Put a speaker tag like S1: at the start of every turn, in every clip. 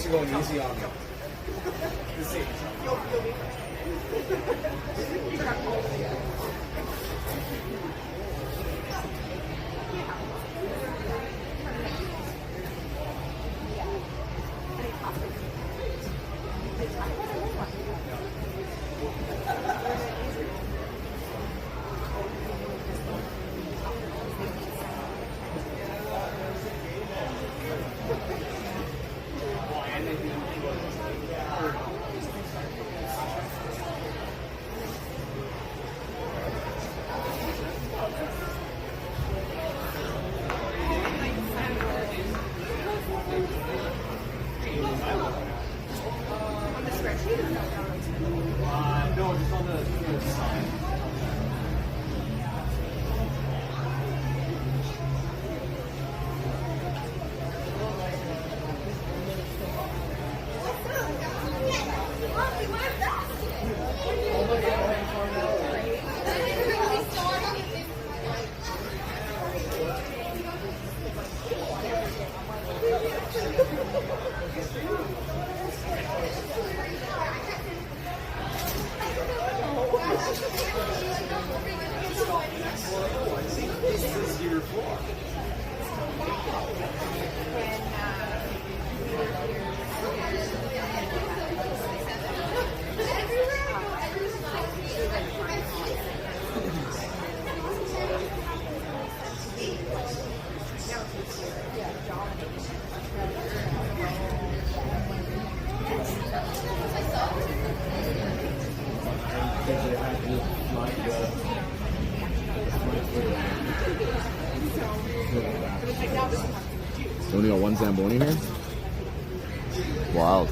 S1: Thanks for going easy on me. No, just on the side. This is your floor.
S2: Only got one Zamboni here? Wild.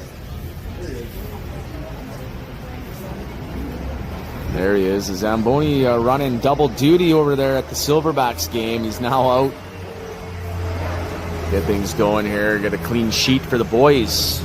S2: There he is. Zamboni running double duty over there at the Silverbacks game. He's now out. Get things going here. Get a clean sheet for the boys.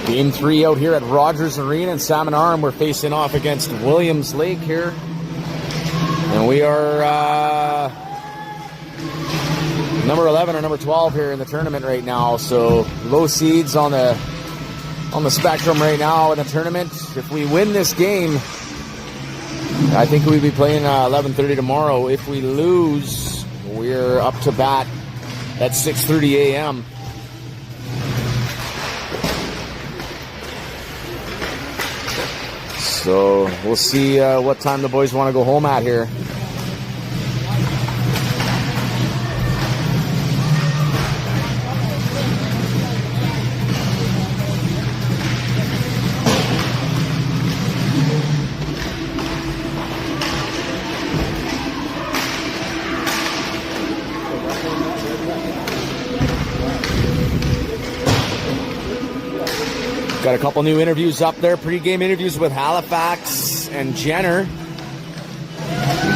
S2: Game 3 out here at Rogers Arena in Salmon Arm. We're facing off against Williams Lake here. And we are number 11 or number 12 here in the tournament right now. So low seeds on the spectrum right now in the tournament. If we win this game, I think we'll be playing 11:30 tomorrow. If we lose, we're up to bat at 6:30 a.m. So we'll see what time the boys want to go home at here. Got a couple new interviews up there, pre-game interviews with Halifax and Jenner.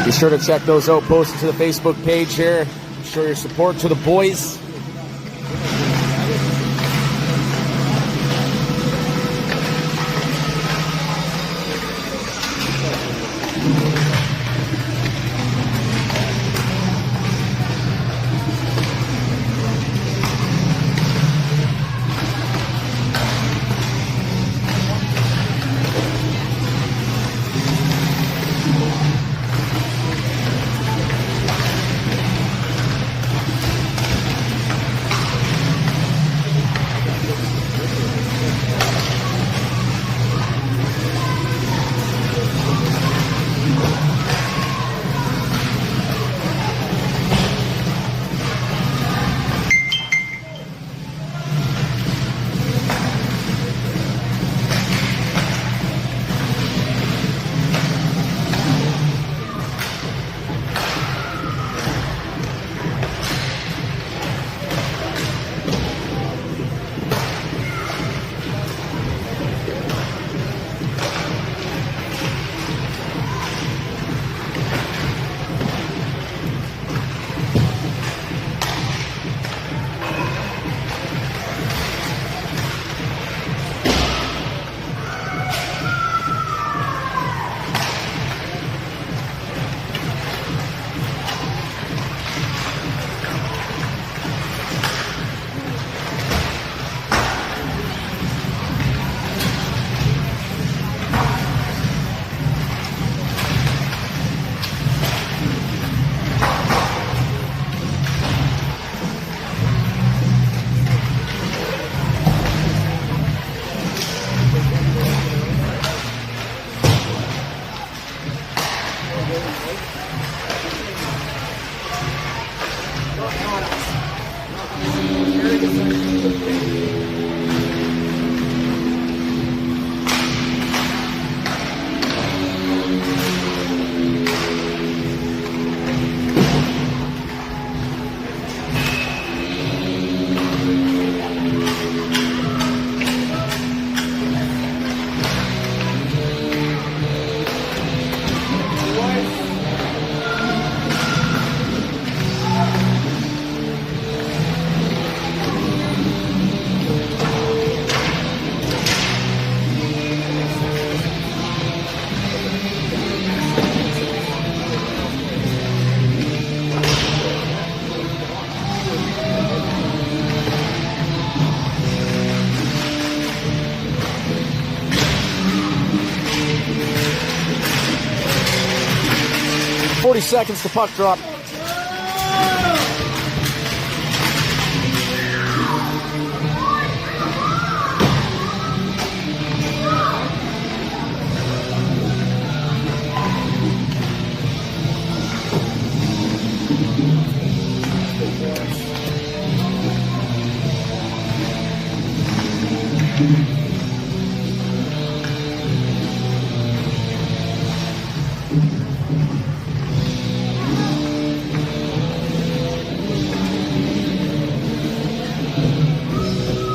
S2: Be sure to check those out, posted to the Facebook page here. Show your support to the boys. Seconds to puck drop.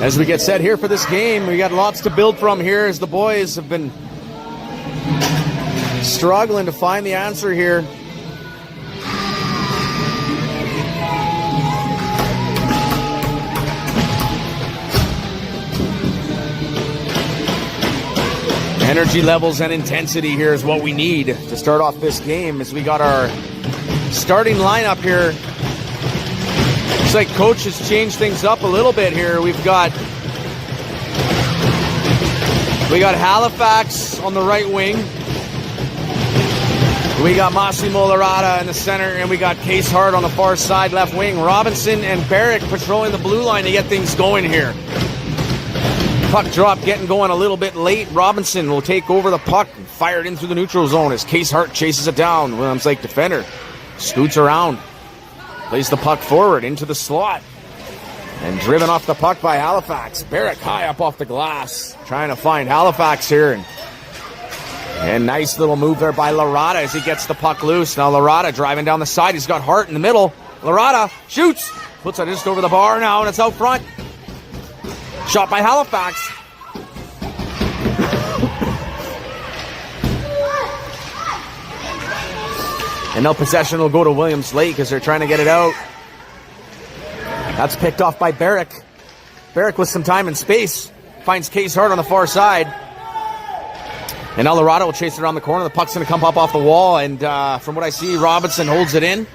S2: As we get set here for this game, we got lots to build from here as the boys have been struggling to find the answer here. Energy levels and intensity here is what we need to start off this game as we got our starting lineup here. Looks like coach has changed things up a little bit here. We got Halifax on the right wing. We got Massimo Larada in the center, and we got Case Hart on the far side left wing. Robinson and Barrick patrolling the blue line to get things going here. Puck drop getting going a little bit late. Robinson will take over the puck and fire it in through the neutral zone as Case Hart chases it down. Williams Lake defender scoots around, plays the puck forward into the slot, and driven off the puck by Halifax. Barrick high up off the glass, trying to find Halifax here. And nice little move there by Larada as he gets the puck loose. Now Larada driving down the side. He's got Hart in the middle. Larada shoots, puts it just over the bar now, and it's out front. Shot by Halifax. And now possession will go to Williams Lake as they're trying to get it out. That's picked off by Barrick. Barrick with some time and space finds Case Hart on the far side. And now Larada will chase it around the corner. The puck's going to come up off the wall, and from what I see, Robinson holds it in.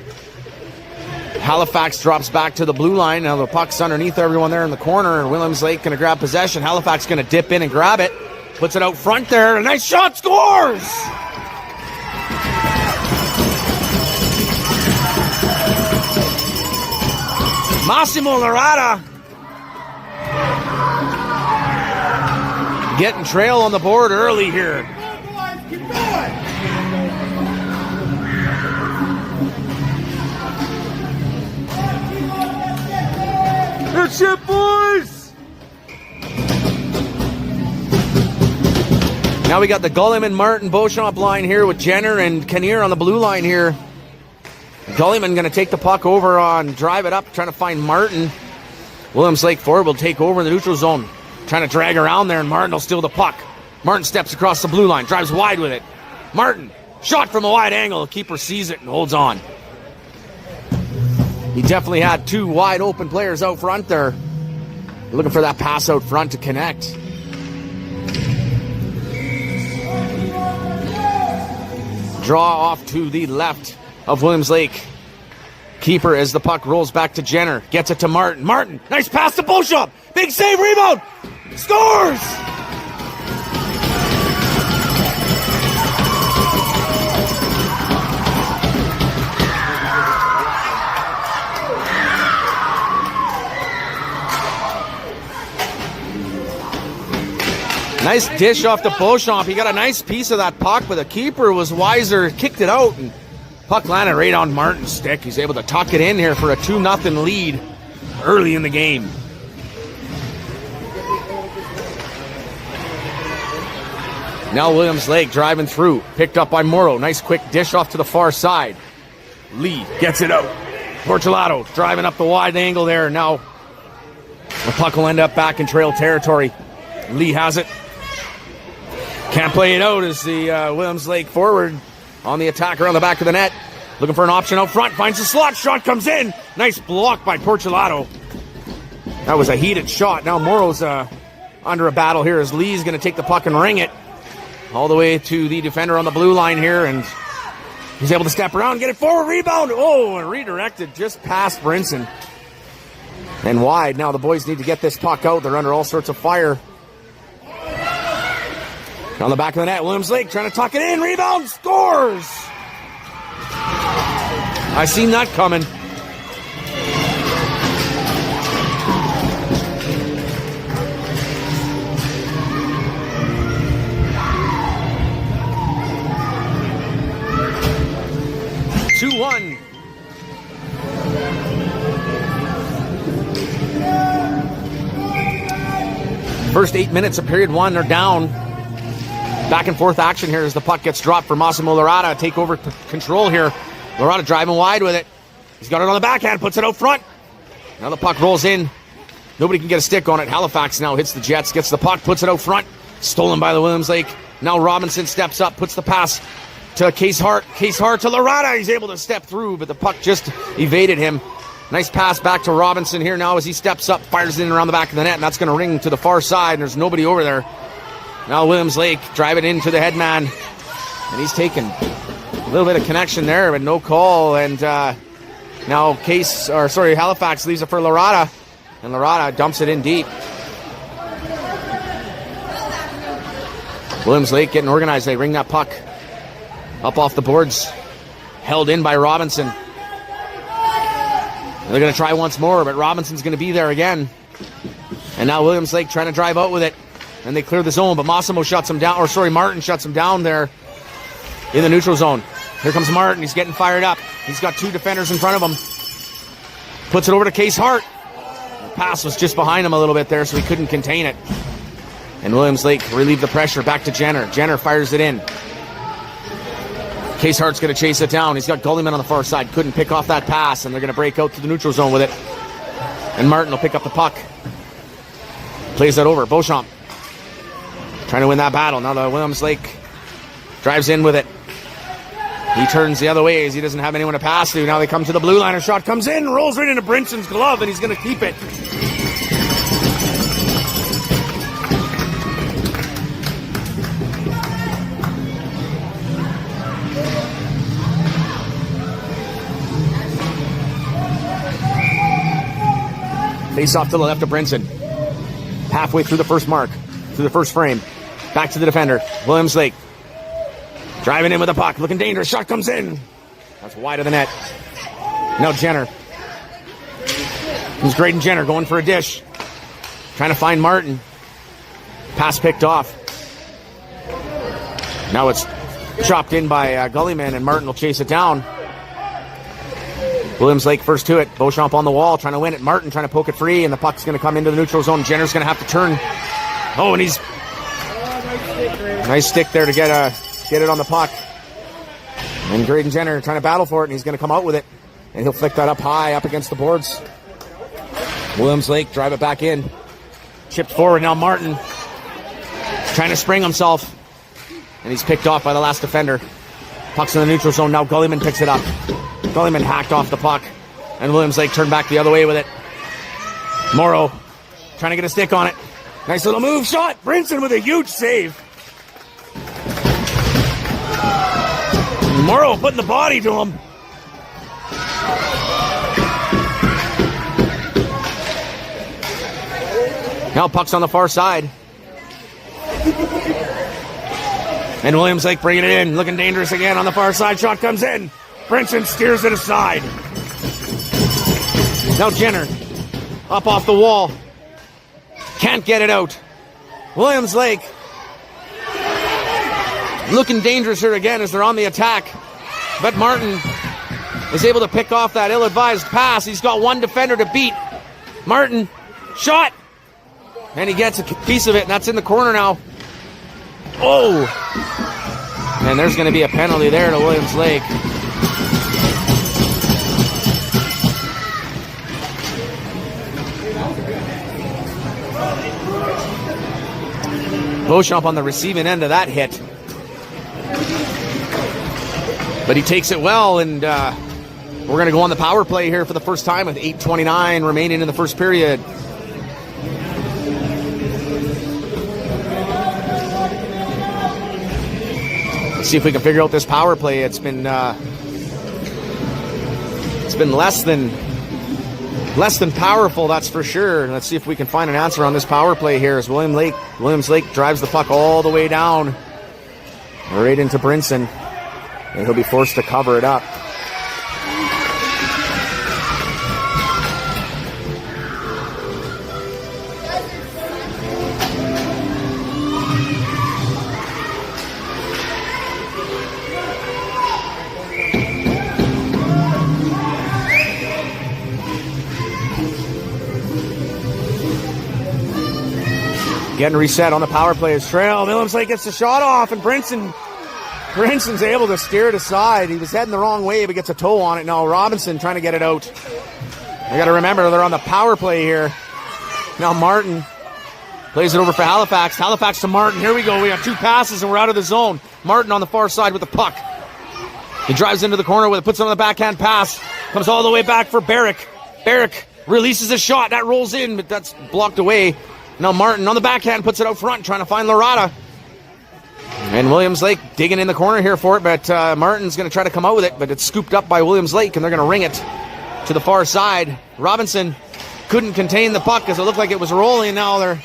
S2: Halifax drops back to the blue line. Now the puck's underneath everyone there in the corner, and Williams Lake going to grab possession. Halifax going to dip in and grab it. Puts it out front there. A nice shot, scores! Massimo Larada getting trail on the board early here.
S3: Keep going!
S2: That's it, boys! Now we got the Gulliman, Martin, Beauchamp line here with Jenner and Kinnear on the blue line here. Gulliman going to take the puck over on, drive it up, trying to find Martin. Williams Lake forward will take over in the neutral zone, trying to drag around there, and Martin will steal the puck. Martin steps across the blue line, drives wide with it. Martin, shot from a wide angle. The keeper sees it and holds on. He definitely had two wide open players out front there. Looking for that pass out front to connect. Draw off to the left of Williams Lake. Keeper as the puck rolls back to Jenner. Gets it to Martin. Martin, nice pass to Beauchamp. Big save, rebound. Scores! Nice dish off to Beauchamp. He got a nice piece of that puck, but the keeper was wiser, kicked it out, and puck landed right on Martin's stick. He's able to tuck it in here for a 2-0 lead early in the game. Now Williams Lake driving through, picked up by Morrow. Nice quick dish off to the far side. Lee gets it out. Portulato driving up the wide angle there. Now the puck will end up back in trail territory. Lee has it. Can't play it out as the Williams Lake forward on the attack around the back of the net. Looking for an option out front. Finds the slot. Shot comes in. Nice block by Portulato. That was a heated shot. Now Morrow's under a battle here as Lee's going to take the puck and ring it all the way to the defender on the blue line here. And he's able to step around, get it forward. Rebound. Oh, and redirected just past Brinson. And wide. Now the boys need to get this puck out. They're under all sorts of fire. On the back of the net, Williams Lake trying to tuck it in. Rebound, scores! I seen that coming. Two-one. First 8 minutes of period one are down. Back and forth action here as the puck gets dropped for Massimo Larada. Take over control here. Larada driving wide with it. He's got it on the backhand, puts it out front. Now the puck rolls in. Nobody can get a stick on it. Halifax now hits the Jets, gets the puck, puts it out front. Stolen by the Williams Lake. Now Robinson steps up, puts the pass to Case Hart. Case Hart to Larada. He's able to step through, but the puck just evaded him. Nice pass back to Robinson here now as he steps up, fires it in around the back of the net, and that's going to ring to the far side, and there's nobody over there. Now Williams Lake driving into the headman. And he's taken a little bit of connection there, but no call. And now Halifax leaves it for Lorada. And Lorada dumps it in deep. Williams Lake getting organized. They ring that puck up off the boards. Held in by Robinson. They're going to try once more, but Robinson's going to be there again. And now Williams Lake trying to drive out with it. And they clear the zone, but Martin shuts him down there in the neutral zone. Here comes Martin. He's getting fired up. He's got two defenders in front of him. Puts it over to Case Hart. The pass was just behind him a little bit there, so he couldn't contain it. And Williams Lake relieved the pressure. Back to Jenner. Jenner fires it in. Case Hart's going to chase it down. He's got Gullyman on the far side. Couldn't pick off that pass, and they're going to break out to the neutral zone with it. And Martin will pick up the puck. Plays that over. Beauchamp trying to win that battle. Now the Williams Lake drives in with it. He turns the other way as he doesn't have anyone to pass to. Now they come to the blue line. A shot comes in, rolls right into Brinson's glove, and he's going to keep it. Face off to the left of Brinson. Halfway through the first mark, through the first frame. Back to the defender, Williams Lake. Driving in with the puck, looking dangerous. Shot comes in. That's wide of the net. Now Jenner. Here's Graydon Jenner going for a dish. Trying to find Martin. Pass picked off. Now it's chopped in by Gullyman, and Martin will chase it down. Williams Lake first to it. Beauchamp on the wall, trying to win it. Martin trying to poke it free, and the puck's going to come into the neutral zone. Jenner's going to have to turn. Oh, and he's... Nice stick there to get it on the puck. And Graydon Jenner trying to battle for it, and he's going to come out with it. And he'll flick that up high, up against the boards. Williams Lake drive it back in. Chipped forward, now Martin. Trying to spring himself. And he's picked off by the last defender. Puck's in the neutral zone, now Gullyman picks it up. Gullyman hacked off the puck, and Williams Lake turned back the other way with it. Morrow trying to get a stick on it. Nice little move shot. Brinson with a huge save. Morrow putting the body to him. Now puck's on the far side. And Williams Lake bringing it in, looking dangerous again on the far side. Shot comes in. Brinson steers it aside. Now Jenner up off the wall. Can't get it out. Williams Lake looking dangerous here again as they're on the attack. But Martin is able to pick off that ill-advised pass. He's got one defender to beat. Martin, shot! And he gets a piece of it, and that's in the corner now. Oh! And there's going to be a penalty there to Williams Lake. Beauchamp on the receiving end of that hit. But he takes it well, and we're going to go on the power play here for the first time with 8:29 remaining in the first period. Let's see if we can figure out this power play. It's been less than powerful, that's for sure. Let's see if we can find an answer on this power play here as Williams Lake drives the puck all the way down right into Brinson, and he'll be forced to cover it up. Getting reset on the power play is Trail. Williams Lake gets the shot off, and Brinson's able to steer it aside. He was heading the wrong way, but gets a toe on it. Now Robinson trying to get it out. I got to remember they're on the power play here. Now Martin plays it over for Halifax. Halifax to Martin. Here we go. We got two passes, and we're out of the zone. Martin on the far side with the puck. He drives into the corner with it, puts it on the backhand pass. Comes all the way back for Barrick. Barrick releases a shot. That rolls in, but that's blocked away. Now Martin on the backhand puts it out front, trying to find Lorada. And Williams Lake digging in the corner here for it, but Martin's going to try to come out with it, but it's scooped up by Williams Lake, and they're going to ring it to the far side. Robinson couldn't contain the puck as it looked like it was rolling. Now they're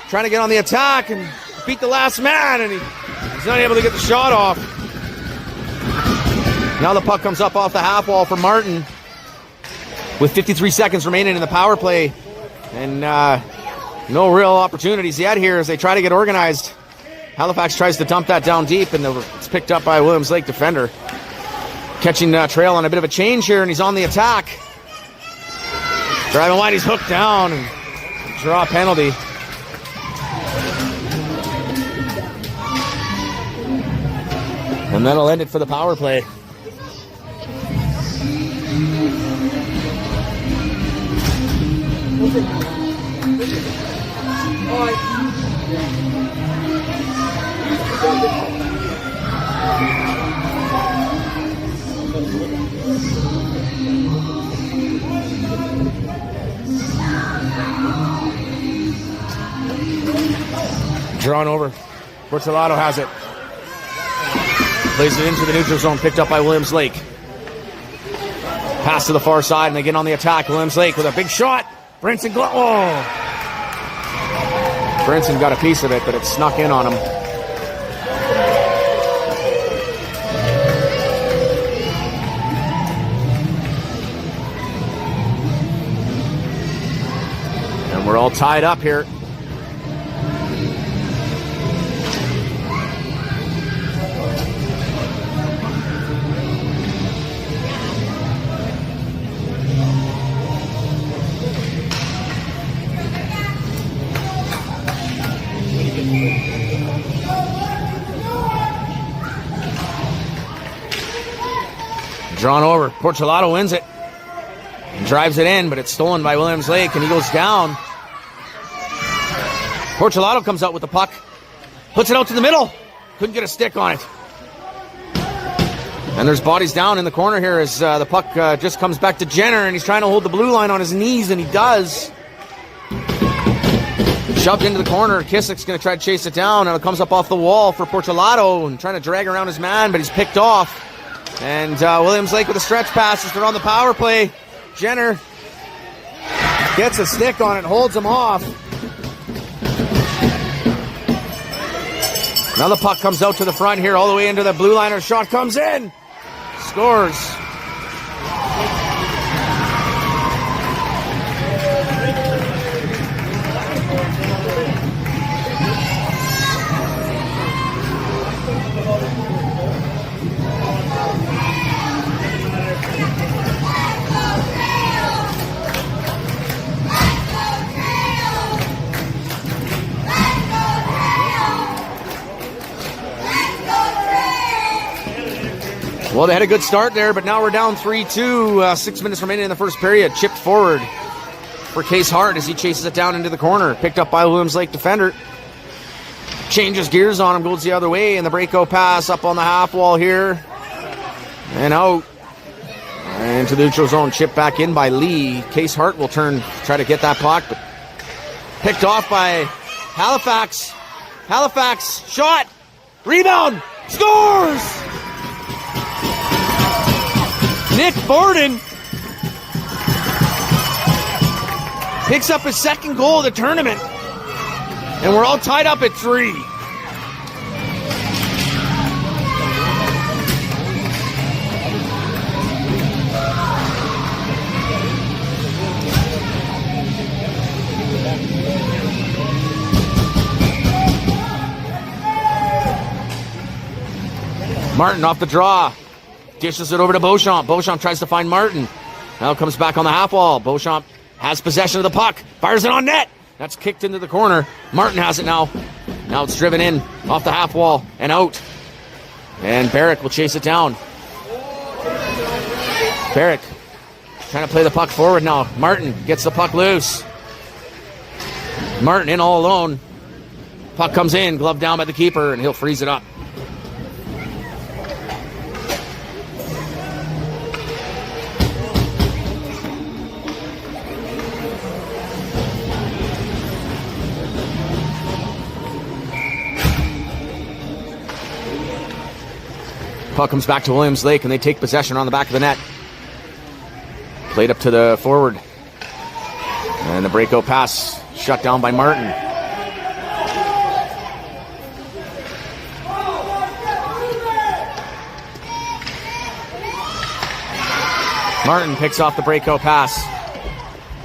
S2: trying to get on the attack and beat the last man, and he's not able to get the shot off. Now the puck comes up off the half wall for Martin with 53 seconds remaining in the power play, and no real opportunities yet here as they try to get organized. Halifax tries to dump that down deep, and it's picked up by a Williams Lake defender. Catching trail on a bit of a change here, and he's on the attack. Driving wide, he's hooked down, and draw penalty. And that'll end it for the power play. Drawn over. Portolato has it. Plays it into the neutral zone, picked up by Williams Lake. Pass to the far side, and they get on the attack. Williams Lake with a big shot. Brinson Brinson got a piece of it, but it snuck in on him. And we're all tied up here. Drawn over. Portolato wins it. And drives it in, but it's stolen by Williams Lake, and he goes down. Portolato comes out with the puck. Puts it out to the middle. Couldn't get a stick on it. And there's bodies down in the corner here as the puck just comes back to Jenner, and he's trying to hold the blue line on his knees, and he does. Shoved into the corner. Kissack's going to try to chase it down, and it comes up off the wall for Portolato and trying to drag around his man, but he's picked off. And Williams Lake with a stretch pass as they're on the power play. Jenner gets a stick on it, holds him off. Now the puck comes out to the front here, all the way into the blue liner. Shot comes in. Scores. Well, they had a good start there, but now we're down 3-2. 6 minutes remaining in the first period. Chipped forward for Case Hart as he chases it down into the corner. Picked up by Williams Lake defender. Changes gears on him, goes the other way, and the breakout pass up on the half wall here. And out. And into the neutral zone. Chipped back in by Lee. Case Hart will try to get that puck, but picked off by Halifax. Halifax, shot, rebound, scores! Nick Borden picks up his second goal of the tournament, and we're all tied up at 3. Martin off the draw. Dishes it over to Beauchamp. Beauchamp tries to find Martin. Now comes back on the half wall. Beauchamp has possession of the puck. Fires it on net. That's kicked into the corner. Martin has it now. Now it's driven in off the half wall and out. And Barrick will chase it down. Barrick trying to play the puck forward now. Martin gets the puck loose. Martin in all alone. Puck comes in. Glove down by the keeper, and he'll freeze it up. puck comes back to Williams Lake, and they take possession on the back of the net. Played up to the forward. And the breakout pass shut down by Martin. Martin picks off the breakout pass.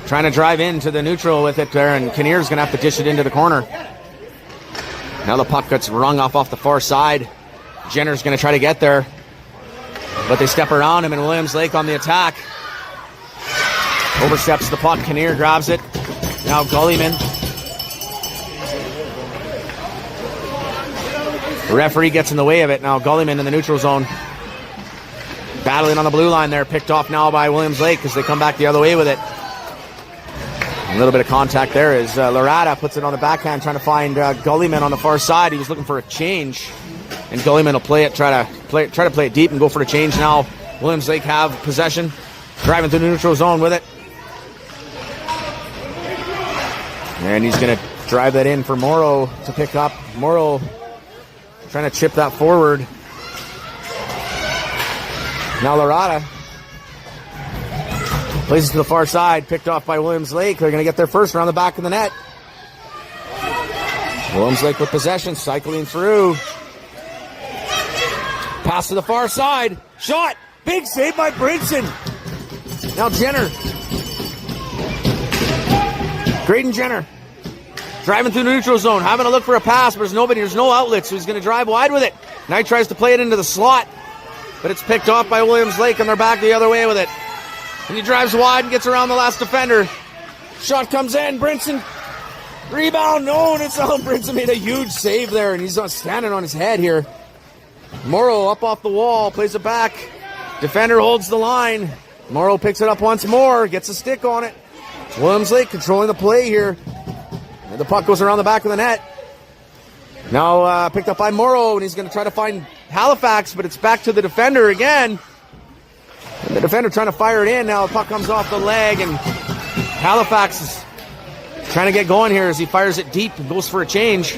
S2: Trying to drive into the neutral with it there, and Kinnear's going to have to dish it into the corner. Now the puck gets rung off the far side. Jenner's going to try to get there, but they step around him, and Williams Lake on the attack. Oversteps the puck. Kinnear grabs it. Now Gullyman. The referee gets in the way of it. Now Gullyman in the neutral zone. Battling on the blue line there. Picked off now by Williams Lake as they come back the other way with it. A little bit of contact there as Lorata puts it on the backhand, trying to find Gullyman on the far side. He was looking for a change, and Gullyman will try to play it deep and go for the change now. Williams Lake have possession, driving through the neutral zone with it. And he's going to drive that in for Morrow to pick up. Morrow trying to chip that forward. Now Lorata plays it to the far side, picked off by Williams Lake. They're going to get their first around the back of the net. Williams Lake with possession, cycling through. Pass to the far side. Shot! Big save by Brinson. Now Jenner. Graydon Jenner. Driving through the neutral zone, having to look for a pass, but there's nobody, there's no outlet, so he's going to drive wide with it. Now he tries to play it into the slot, but it's picked off by Williams Lake, and they're back the other way with it. And he drives wide and gets around the last defender. Shot comes in, Brinson. Rebound, no, and it's on. Brinson made a huge save there, and he's standing on his head here. Morrow up off the wall, plays it back. Defender holds the line. Morrow picks it up once more, gets a stick on it. Williams Lake controlling the play here. And the puck goes around the back of the net. Now picked up by Morrow, and he's going to try to find Halifax, but it's back to the defender again. And the defender trying to fire it in. Now the puck comes off the leg, and Halifax is trying to get going here as he fires it deep and goes for a change.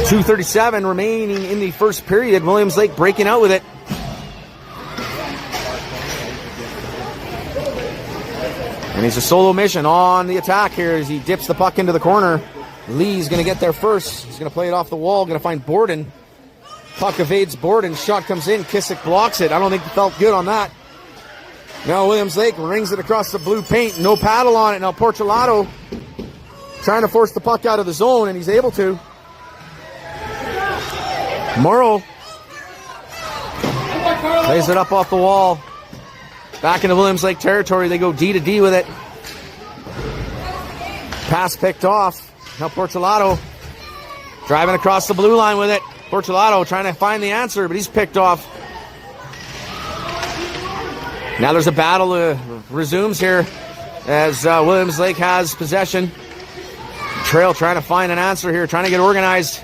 S2: 2:37 remaining in the first period. Williams Lake breaking out with it. And he's a solo mission on the attack here as he dips the puck into the corner. Lee's going to get there first. He's going to play it off the wall. Going to find Borden. Puck evades Borden. Shot comes in. Kissick blocks it. I don't think he felt good on that. Now Williams Lake rings it across the blue paint. No paddle on it. Now Portolato trying to force the puck out of the zone, and he's able to. Morrow plays it up off the wall. Back into Williams Lake territory. They go D to D with it. Pass picked off. Now Portolato driving across the blue line with it. Portolato trying to find the answer, but he's picked off. Now there's a battle resumes here as Williams Lake has possession. Trail trying to find an answer here, trying to get organized.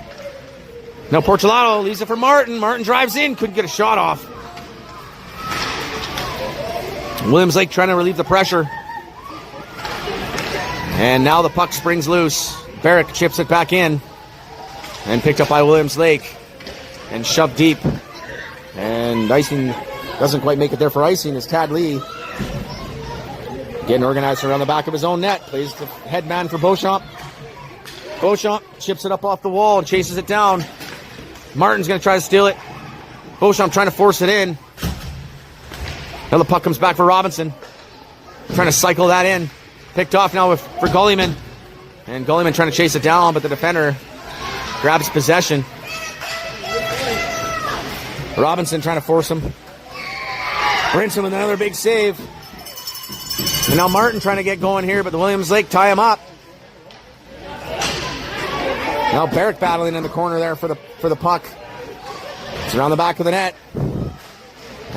S2: Now Portolato leaves it for Martin. Martin drives in, couldn't get a shot off. Williams Lake trying to relieve the pressure. And now the puck springs loose. Barrick chips it back in. And picked up by Williams Lake. And shoved deep. And icing doesn't quite make it there for icing as Tad Lee getting organized around the back of his own net. Plays the head man for Beauchamp. Beauchamp chips it up off the wall and chases it down. Martin's going to try to steal it. Beauchamp trying to force it in. Now the puck comes back for Robinson. Trying to cycle that in. Picked off now for Gullyman. And Gullyman trying to chase it down, but the defender grabs possession. Robinson trying to force him. Brinson with another big save. And now Martin trying to get going here, but the Williams Lake tie him up. Now Barrick battling in the corner there for the puck. It's around the back of the net.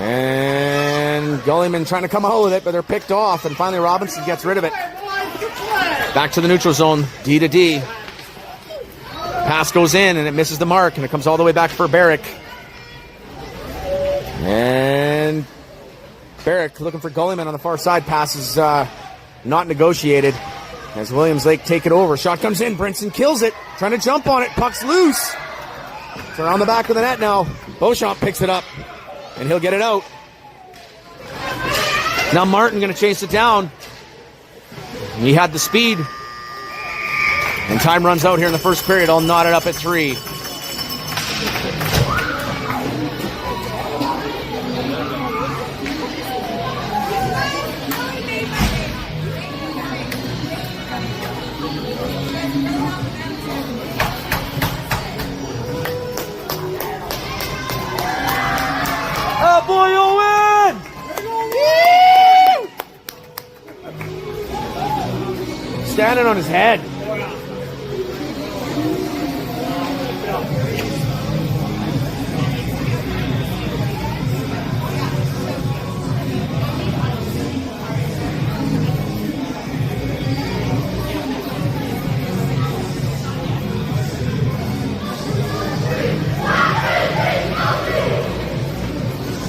S2: And Gullyman trying to come out with it, but they're picked off, and finally Robinson gets rid of it. Back to the neutral zone, D to D. Pass goes in, and it misses the mark, and it comes all the way back for Barrick. And Barrick looking for Gullyman on the far side. Pass is not negotiated as Williams Lake take it over. Shot comes in, Brinson kills it, trying to jump on it, puck's loose. It's around the back of the net now. Beauchamp picks it up, and he'll get it out. Now Martin going to chase it down. He had the speed. And time runs out here in the first period. I'll knot it up at 3. Oh boy, you'll win! Standing on his head.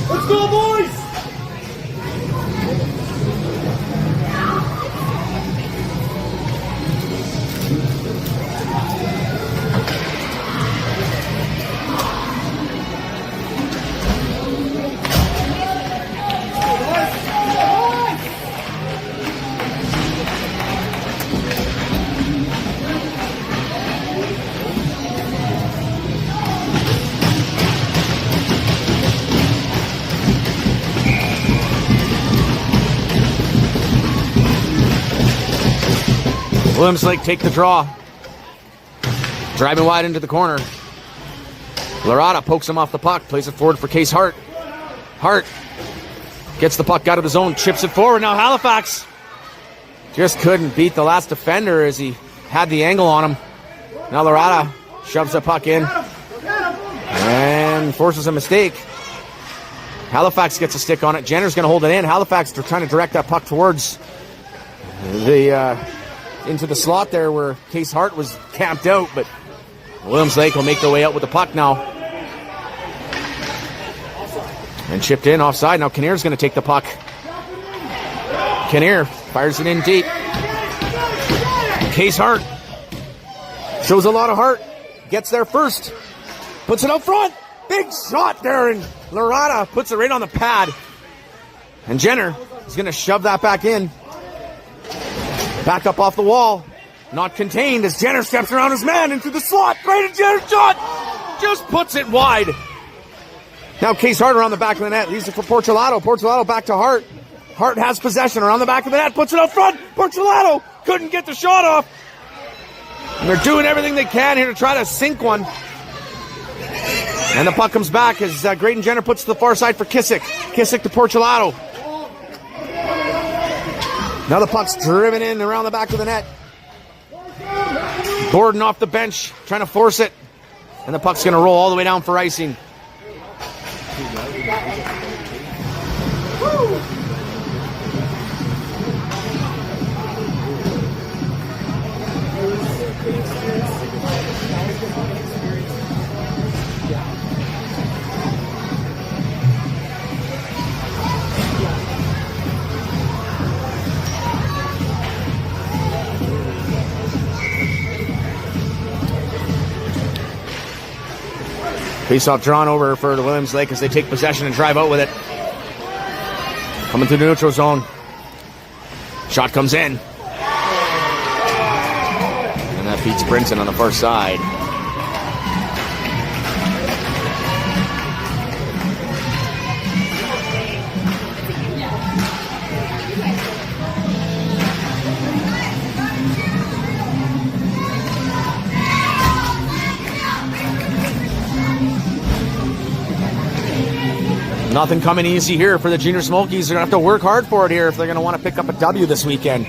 S3: Let's go, boys!
S2: Williams Lake take the draw. Driving wide into the corner. Lorada pokes him off the puck. Plays it forward for Case Hart. Hart gets the puck out of the zone. Chips it forward. Now Halifax just couldn't beat the last defender as he had the angle on him. Now Lorada shoves the puck in and forces a mistake. Halifax gets a stick on it. Jenner's going to hold it in. Halifax are trying to direct that puck towards the into the slot there where Case Hart was camped out, but Williams Lake will make their way out with the puck now. And chipped in offside. Now Kinnear's going to take the puck. Kinnear fires it in deep. Case Hart shows a lot of heart. Gets there first. Puts it out front. Big shot there, and Lorada puts it right on the pad. And Jenner is going to shove that back in. Back up off the wall. Not contained as Jenner steps around his man into the slot. Right, Jenner shot. Just puts it wide. Now Case Hart around the back of the net. Leaves it for Porcelato. Porcelato back to Hart. Hart has possession around the back of the net. Puts it out front. Porcelato couldn't get the shot off. And they're doing everything they can here to try to sink one. And the puck comes back as Graydon Jenner puts to the far side for Kissick. Kissick to Porcelato. Now the puck's driven in around the back of the net. Gordon off the bench, trying to force it. And the puck's going to roll all the way down for icing. Face-off drawn over for the Williams Lake as they take possession and drive out with it. Coming through the neutral zone. Shot comes in. And that beats Brinson on the far side. Nothing coming easy here for the Junior Smokies. They're going to have to work hard for it here if they're going to want to pick up a W this weekend.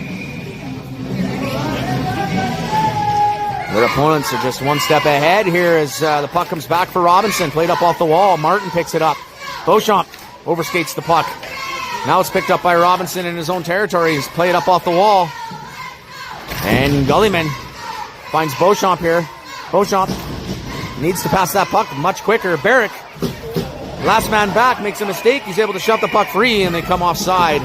S2: Their opponents are just one step ahead here as the puck comes back for Robinson. Played up off the wall. Martin picks it up. Beauchamp overskates the puck. Now it's picked up by Robinson in his own territory. He's played up off the wall. And Gullyman finds Beauchamp here. Beauchamp needs to pass that puck much quicker. Barrick, last man back, makes a mistake. He's able to shove the puck free, and they come offside.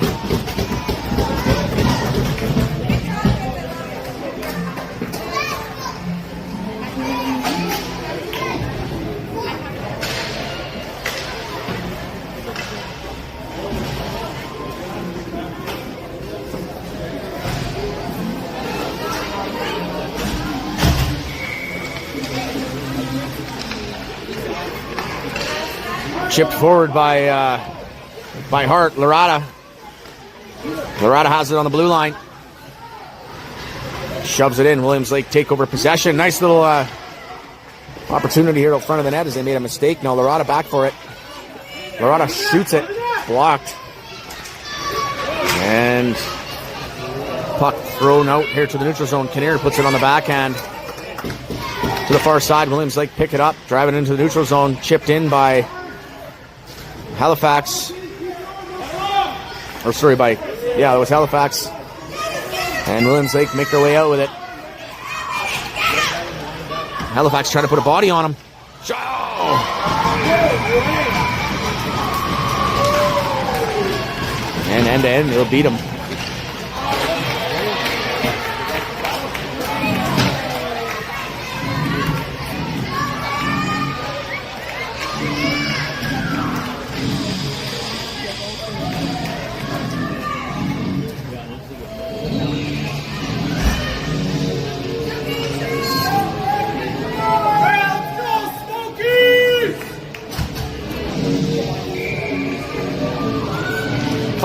S2: Chipped forward by Hart. Lorada has it on the blue line. Shoves it in. Williams Lake take over possession. Nice little opportunity here out front of the net as they made a mistake. Now Lorada back for it. Lorada shoots it. Blocked. And puck thrown out here to the neutral zone. Kinnear puts it on the backhand to the far side. Williams Lake pick it up, drive it into the neutral zone. Chipped in by Halifax. It was Halifax. And Williams Lake make their way out with it. Halifax trying to put a body on him. And end to end, they'll beat him.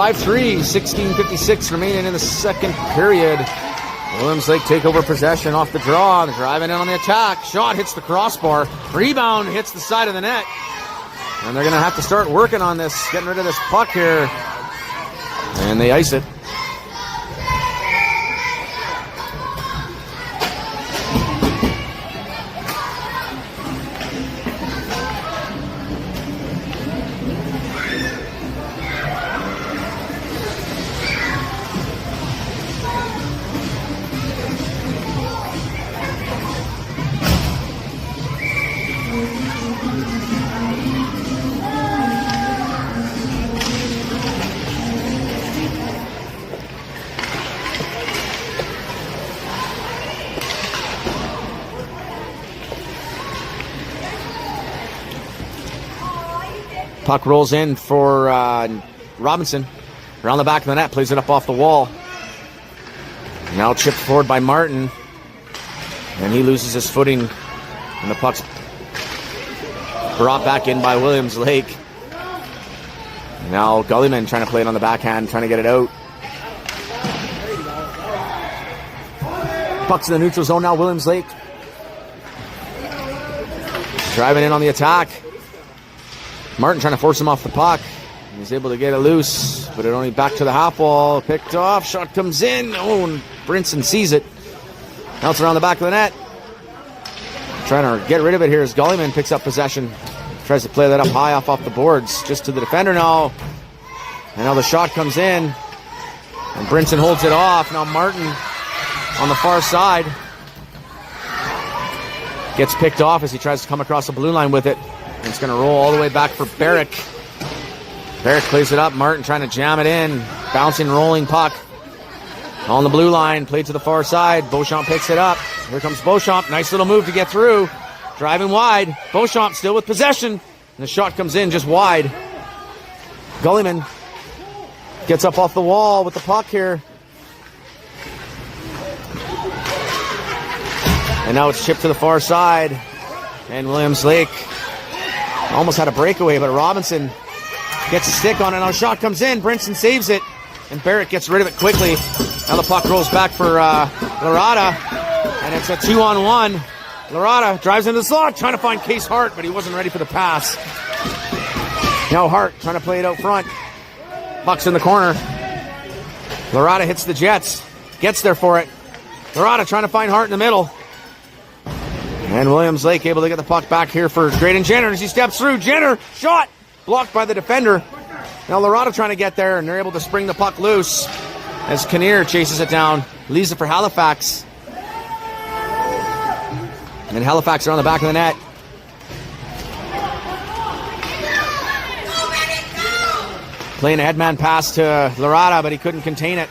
S3: Let's go,
S2: 5-3, 16:56 remaining in the second period. Williams Lake take over possession off the draw. They're driving in on the attack. Shot hits the crossbar. Rebound hits the side of the net. And they're going to have to start working on this, getting rid of this puck here. And they ice it. Puck rolls in for Robinson. Around the back of the net, plays it up off the wall. Now chipped forward by Martin. And he loses his footing. And the puck's brought back in by Williams Lake. Now Gullyman trying to play it on the backhand, trying to get it out. Puck's in the neutral zone now, Williams Lake. Driving in on the attack. Martin trying to force him off the puck. He's able to get it loose, but it only back to the half wall. Picked off. Shot comes in. Oh, and Brinson sees it. Now it's around the back of the net. Trying to get rid of it here as Gullyman picks up possession. Tries to play that up high off the boards. Just to the defender now. And now the shot comes in. And Brinson holds it off. Now Martin on the far side. Gets picked off as he tries to come across the blue line with it. And it's going to roll all the way back for Barrick. Barrick plays it up. Martin trying to jam it in. Bouncing, rolling puck. On the blue line. Played to the far side. Beauchamp picks it up. Here comes Beauchamp. Nice little move to get through. Driving wide. Beauchamp still with possession. And the shot comes in just wide. Gullyman gets up off the wall with the puck here. And now it's chipped to the far side. And Williams Lake almost had a breakaway, but Robinson gets a stick on it. Now a shot comes in. Brinson saves it. And Barrett gets rid of it quickly. Now the puck rolls back for Lorada. And it's a 2-on-1. Lorada drives into the slot, trying to find Case Hart, but he wasn't ready for the pass. Now Hart trying to play it out front. Puck's in the corner. Lorada hits the Jets. Gets there for it. Lorada trying to find Hart in the middle. And Williams Lake able to get the puck back here for Graydon Jenner as he steps through. Jenner, shot! Blocked by the defender. Now Lorada trying to get there, and they're able to spring the puck loose as Kinnear chases it down. Leaves it for Halifax. And Halifax are on the back of the net. Playing a headman pass to Lorada, but he couldn't contain it.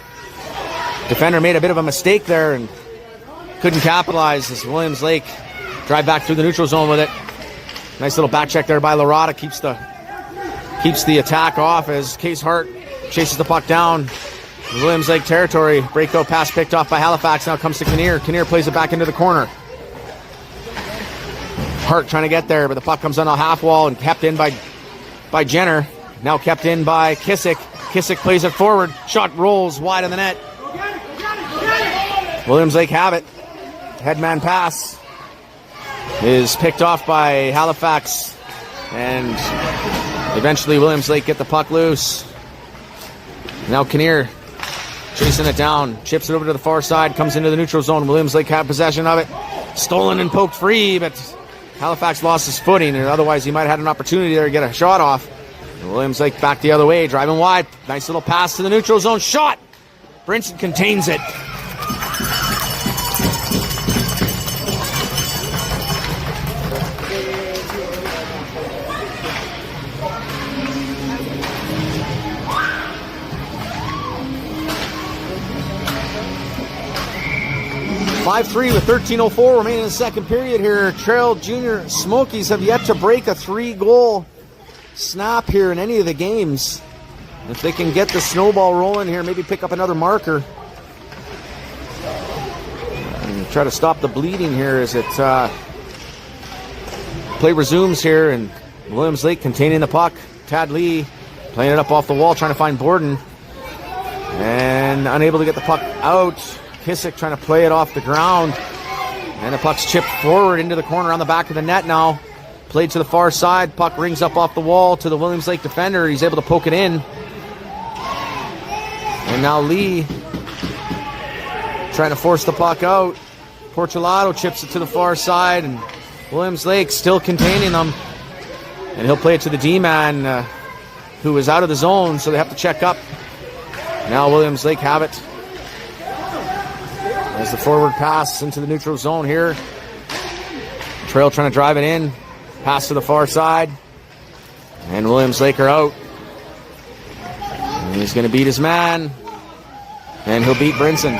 S2: Defender made a bit of a mistake there and couldn't capitalize as Williams Lake drive back through the neutral zone with it. Nice little back check there by Lorada. Keeps the attack off as Case Hart chases the puck down. Williams Lake territory. Breakout pass picked off by Halifax. Now comes to Kinnear. Kinnear plays it back into the corner. Hart trying to get there, but the puck comes on the half wall and kept in by by Jenner. Now kept in by Kissick. Kissick plays it forward. Shot rolls wide of the net. Williams Lake have it. Headman pass is picked off by Halifax. And eventually Williams Lake get the puck loose. Now Kinnear chasing it down. Chips it over to the far side. Comes into the neutral zone. Williams Lake have possession of it. Stolen and poked free, but Halifax lost his footing. And otherwise he might have had an opportunity there to get a shot off. And Williams Lake back the other way. Driving wide. Nice little pass to the neutral zone. Shot! Brinson contains it. 5-3 with 13:04 remaining in the second period here. Trail Junior Smokies have yet to break a 3-goal snap here in any of the games. If they can get the snowball rolling here, maybe pick up another marker. And try to stop the bleeding here as it play resumes here, and Williams Lake containing the puck. Tad Lee playing it up off the wall, trying to find Borden. And unable to get the puck out. Kissick trying to play it off the ground. And the puck's chipped forward into the corner on the back of the net now. Played to the far side. Puck rings up off the wall to the Williams Lake defender. He's able to poke it in. And now Lee trying to force the puck out. Portulato chips it to the far side. And Williams Lake still containing them. And he'll play it to the D-man who is out of the zone, so they have to check up. Now Williams Lake have it. As the forward pass into the neutral zone here. Trail trying to drive it in. Pass to the far side. And Williams Lake are out. And he's going to beat his man. And he'll beat Brinson.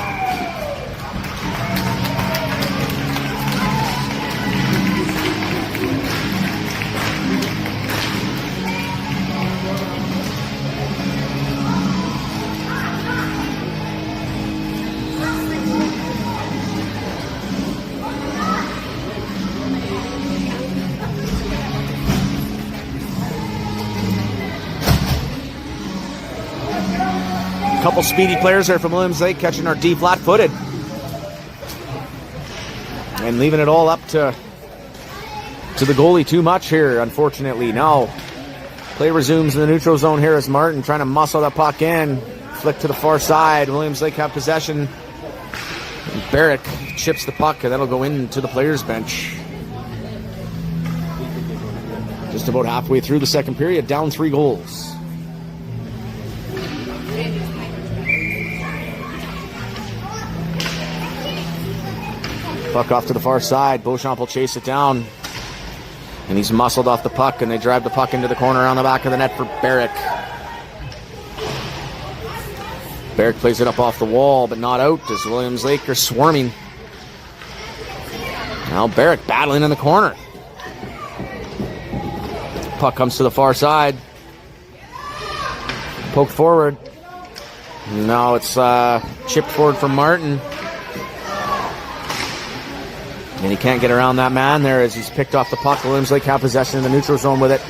S2: Couple speedy players there from Williams Lake catching our D flat-footed. And leaving it all up to the goalie too much here, unfortunately. Now, play resumes in the neutral zone here as Martin trying to muscle that puck in. Flick to the far side. Williams Lake have possession. And Barrick chips the puck, and that'll go into the players' bench. Just about halfway through the second period, down 3 goals. Puck off to the far side. Beauchamp will chase it down. And he's muscled off the puck, and they drive the puck into the corner on the back of the net for Barrick. Barrick plays it up off the wall, but not out as Williams Lake are swarming. Now Barrick battling in the corner. Puck comes to the far side. Poked forward. Now it's chipped forward from Martin. And he can't get around that man there as he's picked off the puck. Williams Lake have possession in the neutral zone with it.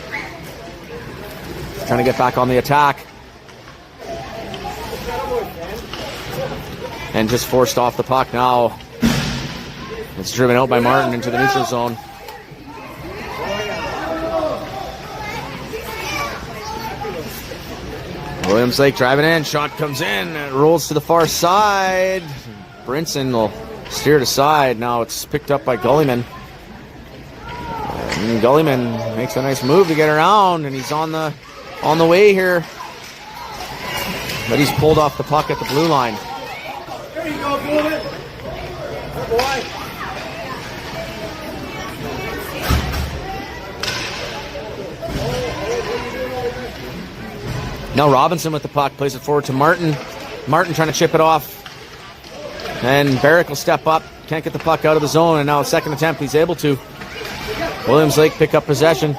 S2: Trying to get back on the attack. And just forced off the puck now. It's driven out by Martin into the neutral zone. Williams Lake driving in. Shot comes in. It rolls to the far side. Brinson will steer it aside. Now it's picked up by Gullyman. And Gullyman makes a nice move to get around, and he's on the way here. But he's pulled off the puck at the blue line.
S3: There you go, Gullyman. Good boy.
S2: Now Robinson with the puck, plays it forward to Martin. Martin trying to chip it off. And Barrick will step up. Can't get the puck out of the zone. And now a second attempt, he's able to. Williams Lake pick up possession.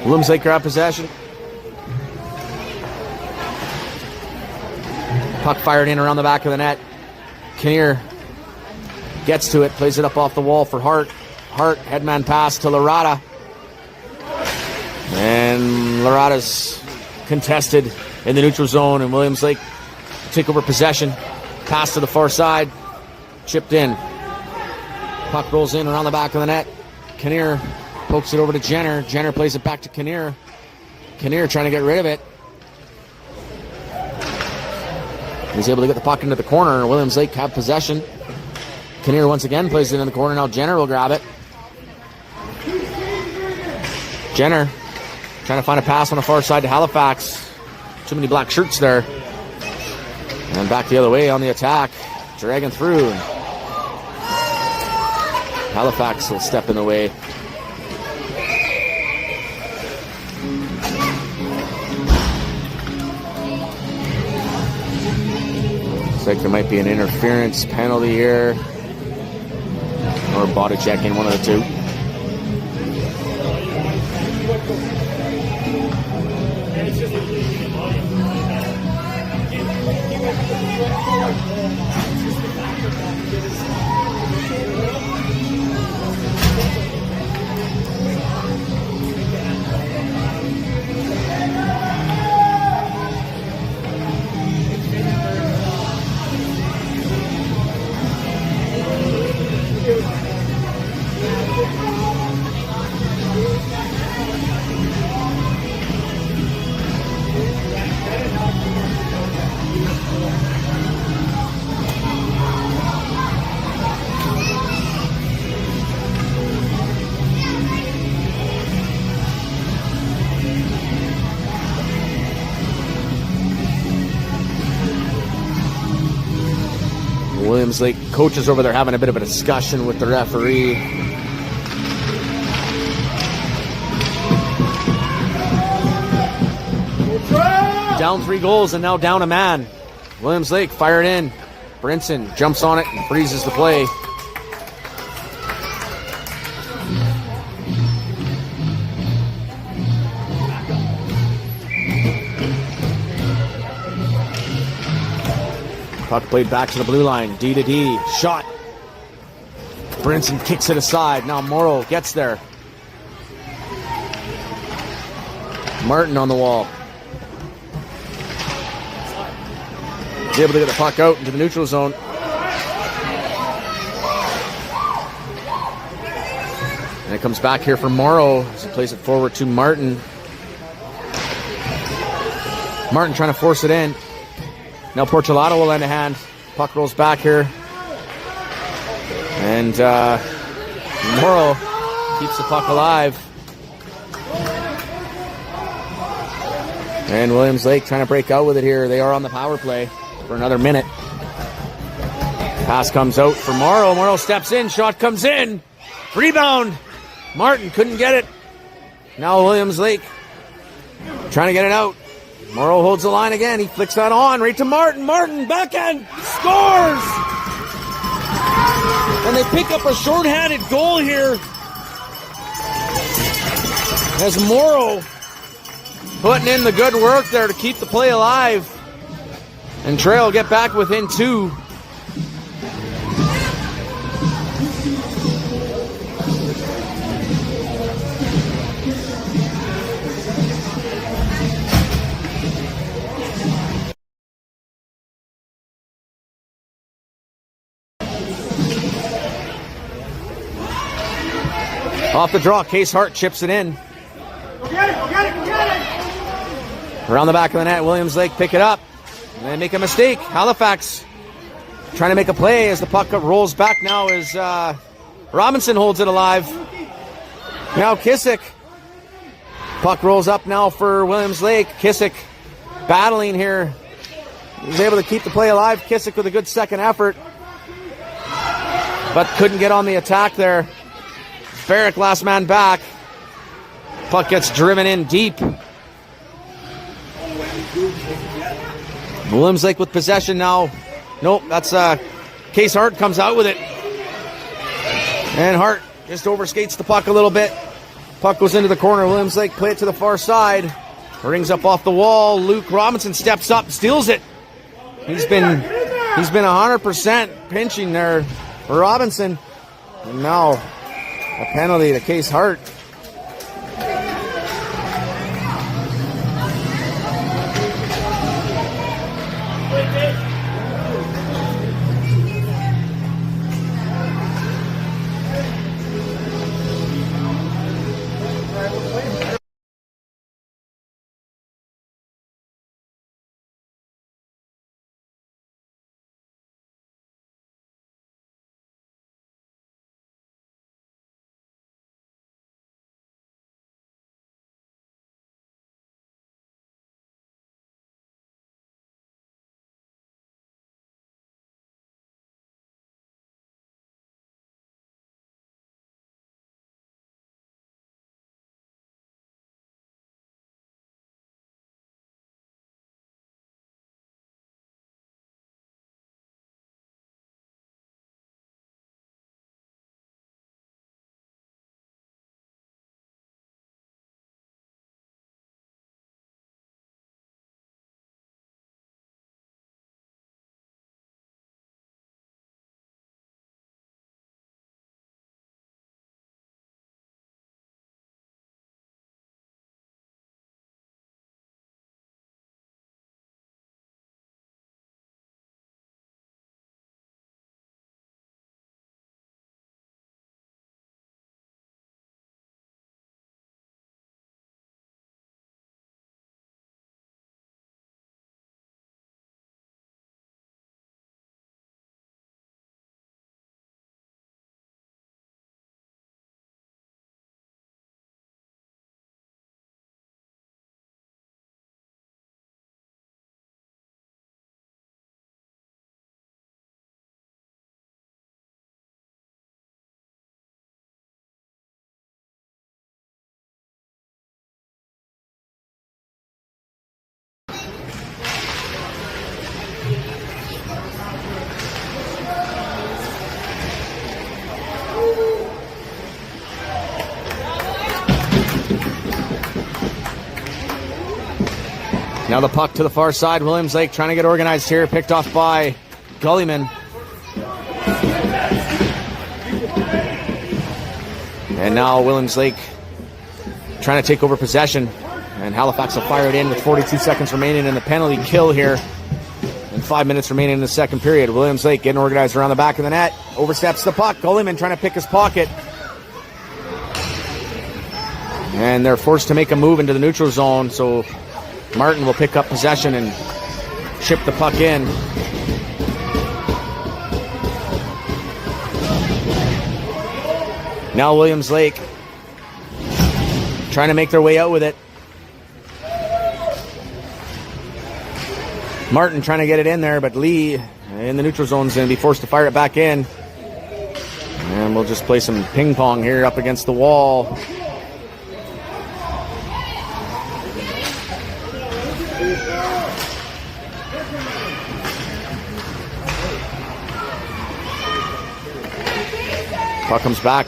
S2: Williams Lake grab possession. Puck fired in around the back of the net. Kinnear gets to it, plays it up off the wall for Hart. Hart, headman pass to Larada. And Larada's contested in the neutral zone, and Williams Lake take over possession. Pass to the far side. Chipped in. Puck rolls in around the back of the net. Kinnear pokes it over to Jenner. Jenner plays it back to Kinnear. Kinnear trying to get rid of it. He's able to get the puck into the corner. Williams Lake have possession. Kinnear once again plays it in the corner. Now Jenner will grab it. Jenner trying to find a pass on the far side to Halifax. Too many black shirts there. And back the other way on the attack. Dragging through. Halifax will step in the way. Looks like there might be an interference penalty here. Or body checking, one of the two. Williams Lake coaches over there having a bit of a discussion with the referee. Down 3 goals and now down a man. Williams Lake fired in. Brinson jumps on it and freezes the play. Puck played back to the blue line. D to D. Shot. Brinson kicks it aside. Now Morrow gets there. Martin on the wall. He's able to get the puck out into the neutral zone. And it comes back here for Morrow as he plays it forward to Martin. Martin trying to force it in. Now Portolato will lend a hand. Puck rolls back here. And Morrow keeps the puck alive. And Williams Lake trying to break out with it here. They are on the power play for another minute. Pass comes out for Morrow. Morrow steps in. Shot comes in. Rebound. Martin couldn't get it. Now Williams Lake trying to get it out. Morrow holds the line again. He flicks that on right to Martin. Martin backhand scores. And they pick up a shorthanded goal here as Morrow putting in the good work there to keep the play alive. And Trail get back within 2. Off the draw, Case Hart chips it in.
S3: Go get it, go get it, go get it!
S2: Around the back of the net, Williams Lake pick it up. And they make a mistake. Halifax trying to make a play as the puck rolls back now as Robinson holds it alive. Now Kissick. Puck rolls up now for Williams Lake. Kissick battling here. He's able to keep the play alive. Kissick with a good second effort. But couldn't get on the attack there. Barrick last man back. Puck gets driven in deep. Williams Lake with possession now. Nope, that's Case Hart comes out with it. And Hart just overskates the puck a little bit. Puck goes into the corner. Williams Lake play it to the far side. Rings up off the wall. Luke Robinson steps up, steals it. He's been 100% pinching there for Robinson. And now a penalty to Case Hart. Now the puck to the far side. Williams Lake trying to get organized here. Picked off by Gullyman. And now Williams Lake trying to take over possession. And Halifax will fire it in with 42 seconds remaining in the penalty kill here. And 5 minutes remaining in the second period. Williams Lake getting organized around the back of the net. Oversteps the puck. Gullyman trying to pick his pocket. And they're forced to make a move into the neutral zone. So Martin will pick up possession and chip the puck in. Now Williams Lake trying to make their way out with it. Martin trying to get it in there, but Lee in the neutral zone is going to be forced to fire it back in. And we'll just play some ping pong here up against the wall. Puck comes back,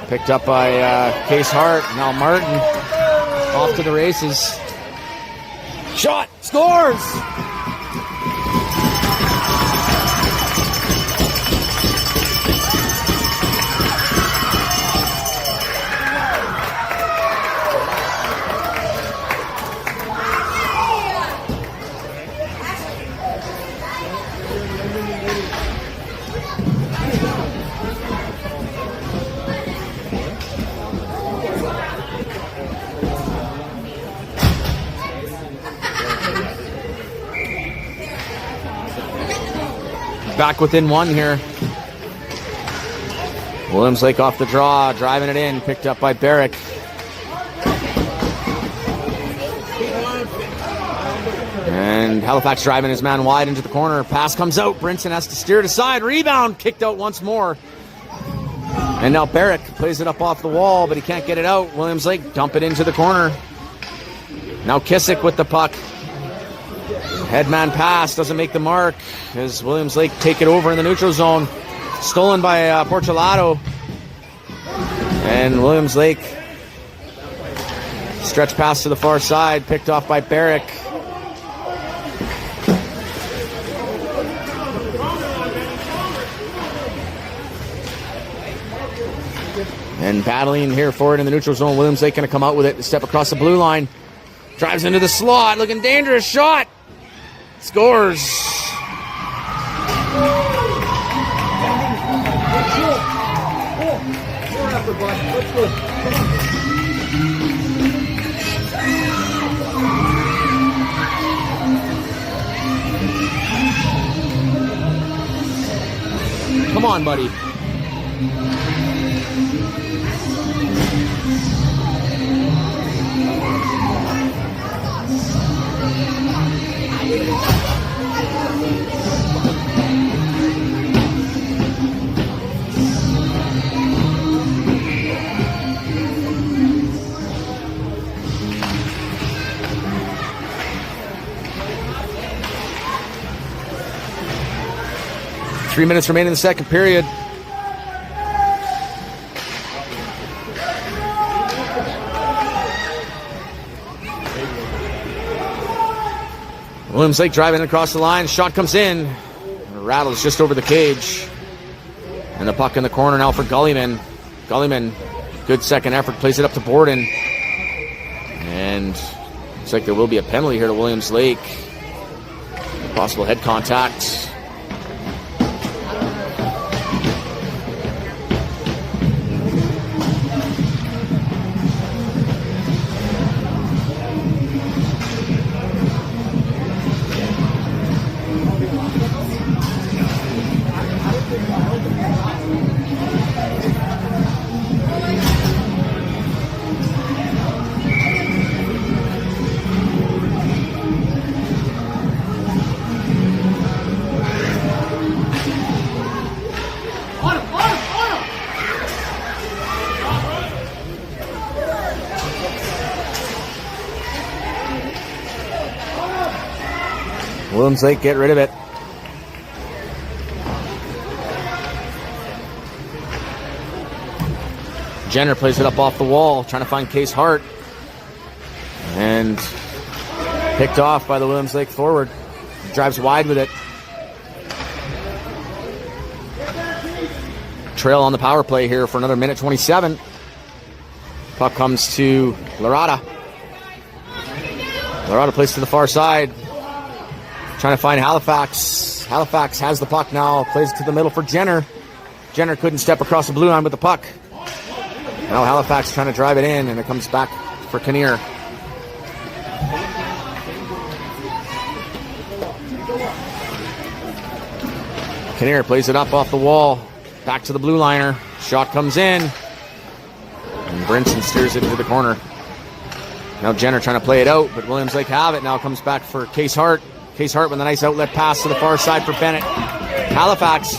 S2: picked up by Case Hart. Now Martin off to the races. Shot, scores! Back within one here. Williams Lake off the draw, driving it in, picked up by Barrick. And Halifax driving his man wide into the corner. Pass comes out. Brinson has to steer it aside. Rebound, kicked out once more. And now Barrick plays it up off the wall, but he can't get it out. Williams Lake dump it into the corner. Now Kissick with the puck. Headman pass, doesn't make the mark as Williams Lake take it over in the neutral zone. Stolen by Portolato. And Williams Lake Stretch pass to the far side, picked off by Barrick. And battling here forward in the neutral zone. Williams Lake going to come out with it to step across the blue line. Drives into the slot, looking dangerous. Shot. Scores. Come on, buddy. Three minutes remaining in the second period. Williams Lake driving across the line. Shot comes in. Rattles just over the cage. And the puck in the corner now for Gullyman. Gullyman, good second effort, plays it up to Borden. And looks like there will be a penalty here to Williams Lake. Possible head contact. 'Williams Lake get rid of it. Jenner plays it up off the wall, trying to find Case Hart. And picked off by the Williams Lake forward. Drives wide with it. Trail on the power play here for another minute 27. Puck comes to Larada. Larada plays to the far side. Trying to find Halifax. Halifax has the puck now. Plays it to the middle for Jenner. Jenner couldn't step across the blue line with the puck. Now Halifax trying to drive it in, and it comes back for Kinnear. Kinnear plays it up off the wall. Back to the blue liner. Shot comes in. And Brinson steers it into the corner. Now Jenner trying to play it out, but Williams Lake have it. Now comes back for Case Hart. Case Hart with a nice outlet pass to the far side for Bennett. Halifax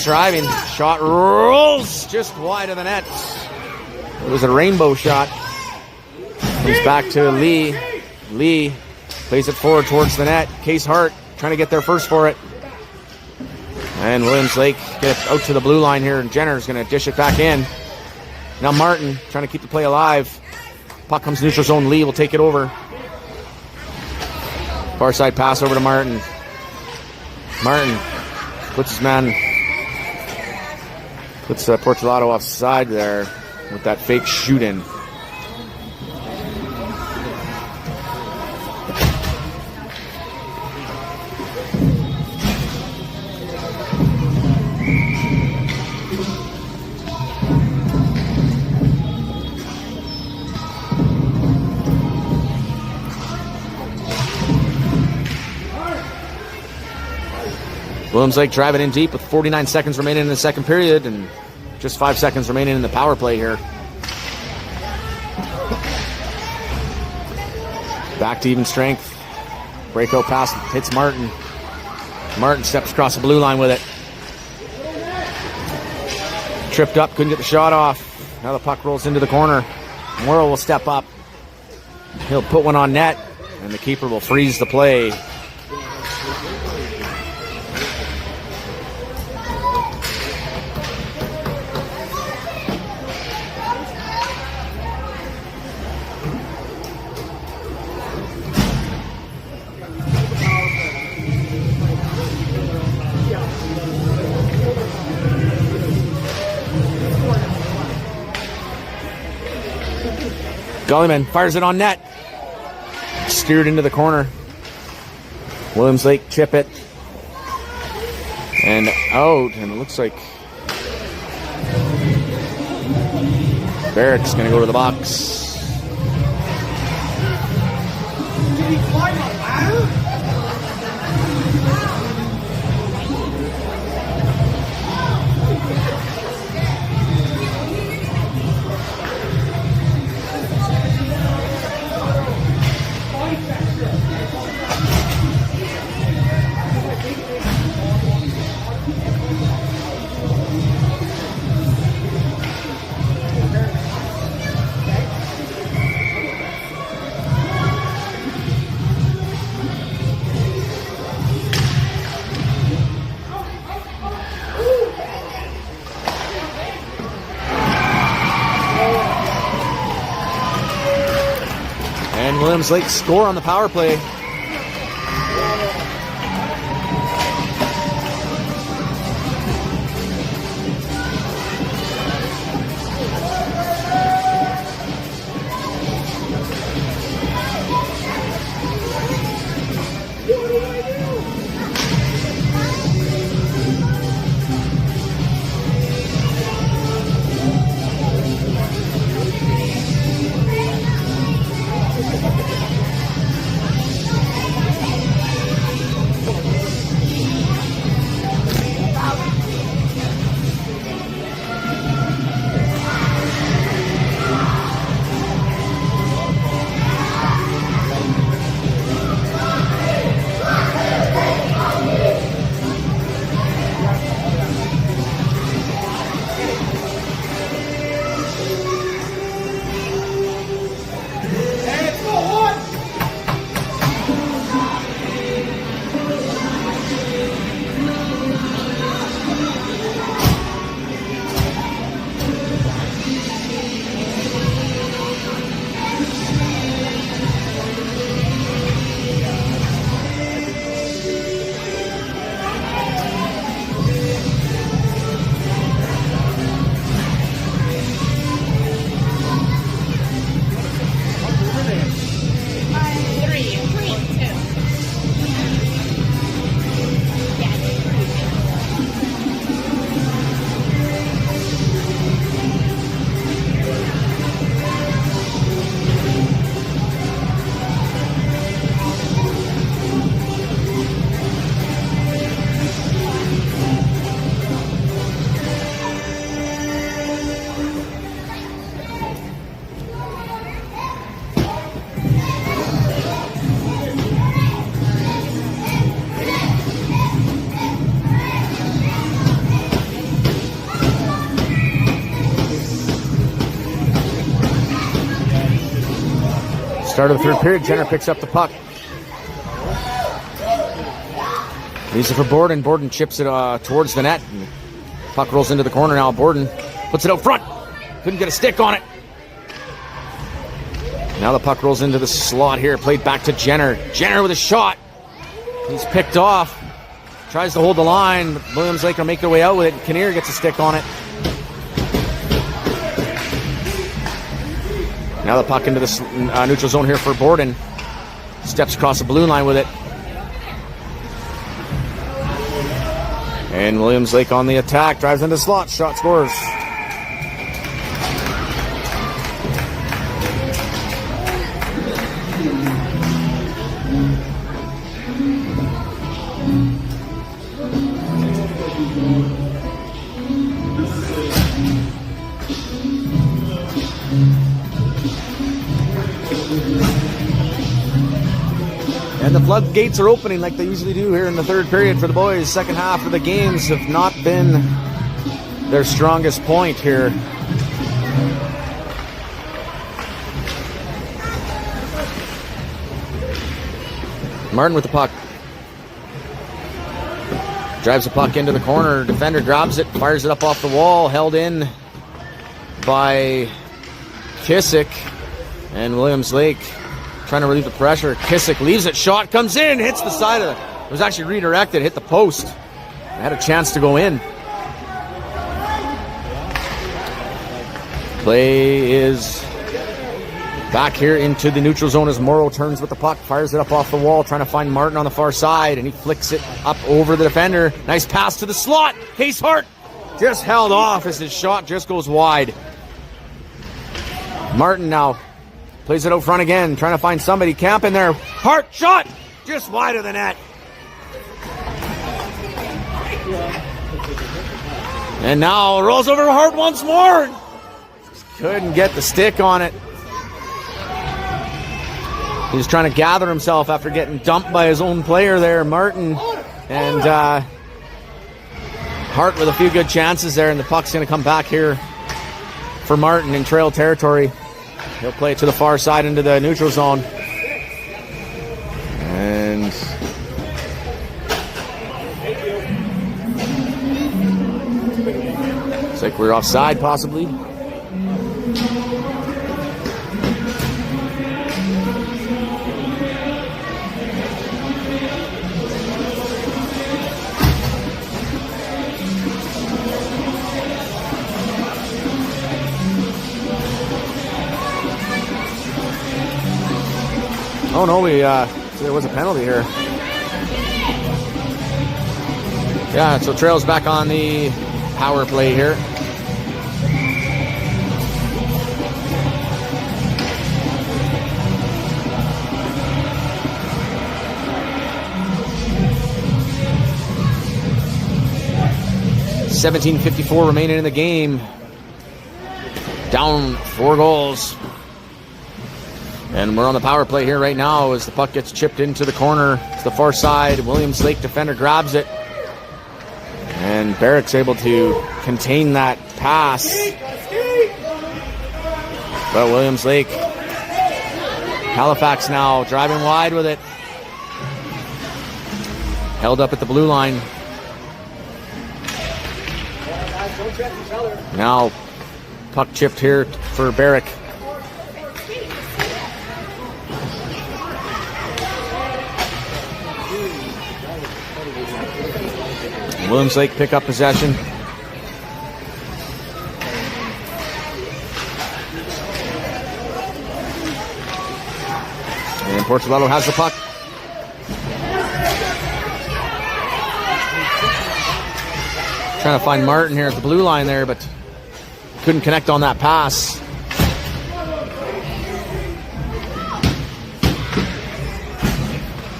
S2: driving. Shot rolls just wide of the net. It was a rainbow shot. Comes back to Lee. Lee plays it forward towards the net. Case Hart trying to get there first for it. And Williams Lake get it out to the blue line here, and Jenner's going to dish it back in. Now Martin trying to keep the play alive. Puck comes neutral zone. Lee will take it over. Far side pass over to Martin. Martin puts his man, puts Portolato offside there with that fake shoot in. Williams Lake driving in deep with 49 seconds remaining in the second period and just 5 seconds remaining in the power play here. Back to even strength. Breakout pass hits Martin. Martin steps across the blue line with it. Tripped up, couldn't get the shot off. Now the puck rolls into the corner. Morrow will step up. He'll put one on net, and the keeper will freeze the play. Jollyman fires it on net. Steered into the corner. Williams Lake chip it. And out. And it looks like Barrick's going to go to the box.
S3: Did he climb a ladder?
S2: And Williams Lake score on the power play. Start of the third period, Jenner picks up the puck. Leaves it for Borden. Borden chips it towards the net. Puck rolls into the corner now. Borden puts it out front. Couldn't get a stick on it. Now the puck rolls into the slot here. Played back to Jenner. Jenner with a shot. He's picked off. Tries to hold the line. Williams Lake will make their way out with it. Kinnear gets a stick on it. Now the puck into the neutral zone here for Borden. Steps across the blue line with it. And Williams Lake on the attack. Drives into the slot. Shot scores. And the floodgates are opening like they usually do here in the third period for the boys. Second half of the games have not been their strongest point here. Martin with the puck. Drives the puck into the corner. Defender grabs it, fires it up off the wall. Held in by Kissick. And Williams Lake trying to relieve the pressure. Kissick leaves it. Shot comes in. Hits the side of it. It was actually redirected. Hit the post. Had a chance to go in. Play is Back here into the neutral zone as Morrow turns with the puck, fires it up off the wall, trying to find Martin on the far side, and he flicks it up over the defender. Nice pass to the slot. Case Hart just held off as his shot just goes wide. Martin now plays it out front again, trying to find somebody camping there. Hart shot just wide of the net. And now rolls over Hart once more. Just couldn't get the stick on it. He's trying to gather himself after getting dumped by his own player there, Martin. And Hart with a few good chances there, and the puck's going to come back here for Martin in trail territory. He'll play it to the far side into the neutral zone. And looks like we're offside possibly. Oh no, there was a penalty here. Yeah, so Trail's back on the power play here. .17:54 remaining in the game. Down 4 goals. And we're on the power play here right now as the puck gets chipped into the corner to the far side. Williams Lake defender grabs it. And Barrick's able to contain that pass. But Williams Lake, Halifax now driving wide with it. Held up at the blue line. Now puck chipped here for Barrick. Williams Lake pick up possession. And Portobello has the puck. Trying to find Martin here at the blue line there, but couldn't connect on that pass.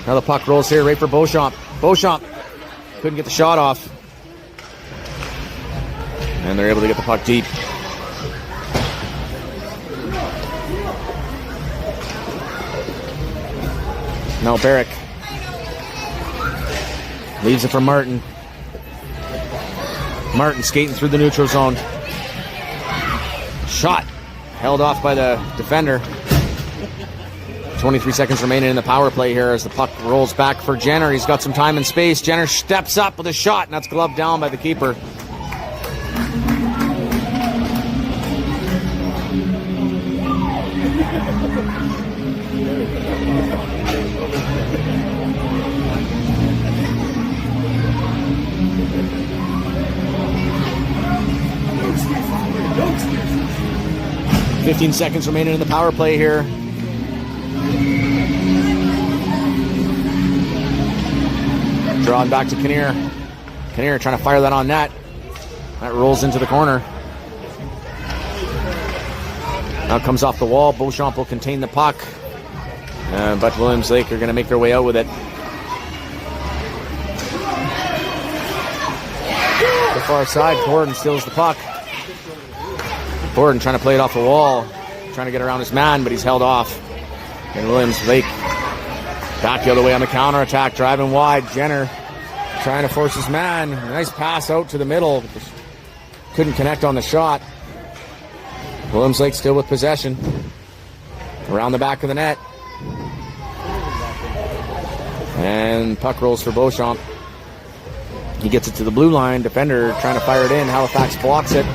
S2: Now the puck rolls here right for Beauchamp. Beauchamp couldn't get the shot off. And they're able to get the puck deep. Now Barrick leaves it for Martin. Martin skating through the neutral zone. Shot held off by the defender. 23 seconds remaining in the power play here as the puck rolls back for Jenner. He's got some time and space. Jenner steps up with a shot, and that's gloved down by the keeper. No. 15 seconds remaining in the power play here. Drawn back to Kinnear. Kinnear trying to fire that on net. That rolls into the corner. Now comes off the wall. Beauchamp will contain the puck. But Williams Lake are going to make their way out with it. The far side, Borden steals the puck. Borden trying to play it off the wall. Trying to get around his man, but he's held off. And Williams Lake back the other way on the counterattack, driving wide. Jenner trying to force his man. Nice pass out to the middle. Couldn't connect on the shot. Williams Lake still with possession. Around the back of the net. And puck rolls for Beauchamp. He gets it to the blue line. Defender trying to fire it in. Halifax blocks it.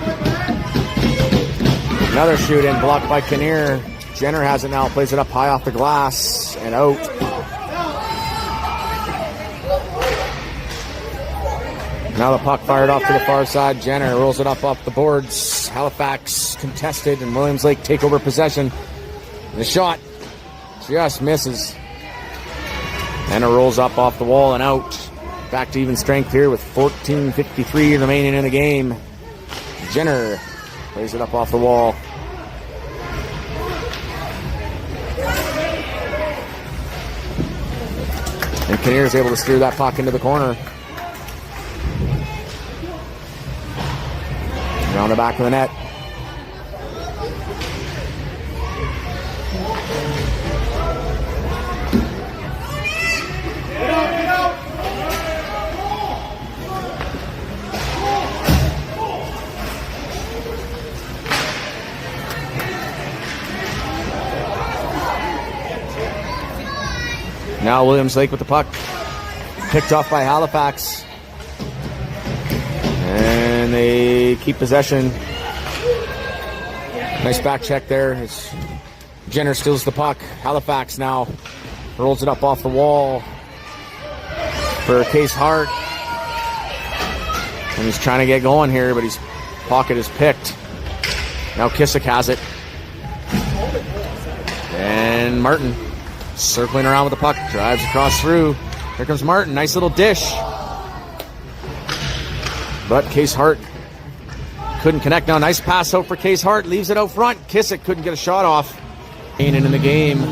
S2: Another shoot in, blocked by Kinnear. Jenner has it now, plays it up high off the glass and out. Now the puck fired off to the far side. Jenner rolls it up off the boards. Halifax contested, and Williams Lake take over possession. The shot just misses. And it rolls up off the wall and out. Back to even strength here with 14:53 remaining in the game. Jenner plays it up off the wall. And Kinnear is able to steer that puck into the corner. Around the back of the net. Now Williams Lake with the puck. Picked off by Halifax. And they keep possession. Nice back check there as Jenner steals the puck. Halifax now rolls it up off the wall for Case Hart. And he's trying to get going here, but his pocket is picked. Now Kissick has it. And Martin circling around with the puck, drives across through. Here comes Martin, nice little dish. But Case Hart couldn't connect. Now nice pass out for Case Hart, leaves it out front. Kissick couldn't get a shot off. Ain't in the game.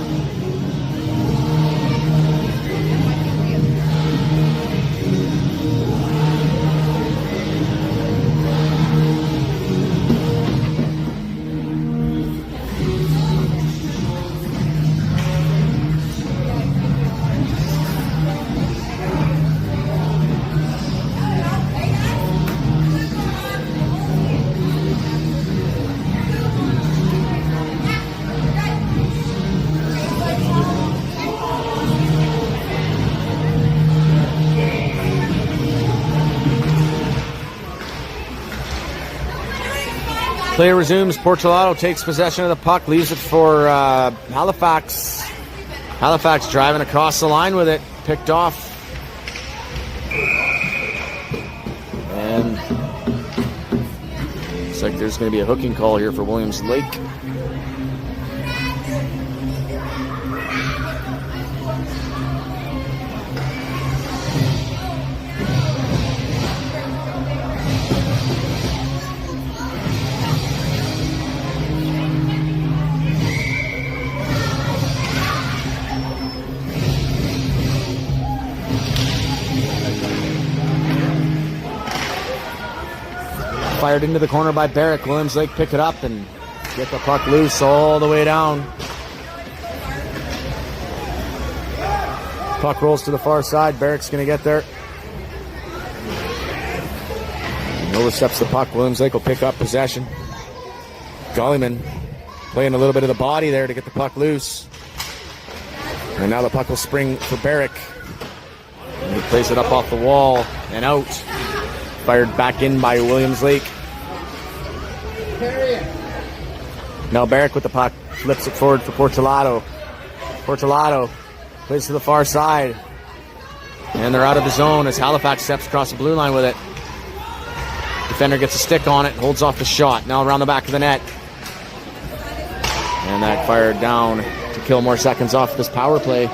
S2: Play resumes. Portolato takes possession of the puck, leaves it for Halifax. Halifax driving across the line with it, picked off. And looks like there's going to be a hooking call here for Williams Lake. Fired into the corner by Barrick. Williams Lake pick it up and get the puck loose all the way down. Puck rolls to the far side. Barrick's going to get there. Oversteps the puck. Williams Lake will pick up possession. Gollyman playing a little bit of the body there to get the puck loose. And now the puck will spring for Barrick. And he plays it up off the wall and out. Fired back in by Williams Lake. Now Barrick with the puck. Flips it forward for Portolato. Portolato plays to the far side. And they're out of the zone as Halifax steps across the blue line with it. Defender gets a stick on it, holds off the shot. Now around the back of the net. And that fired down to kill more seconds off this power play.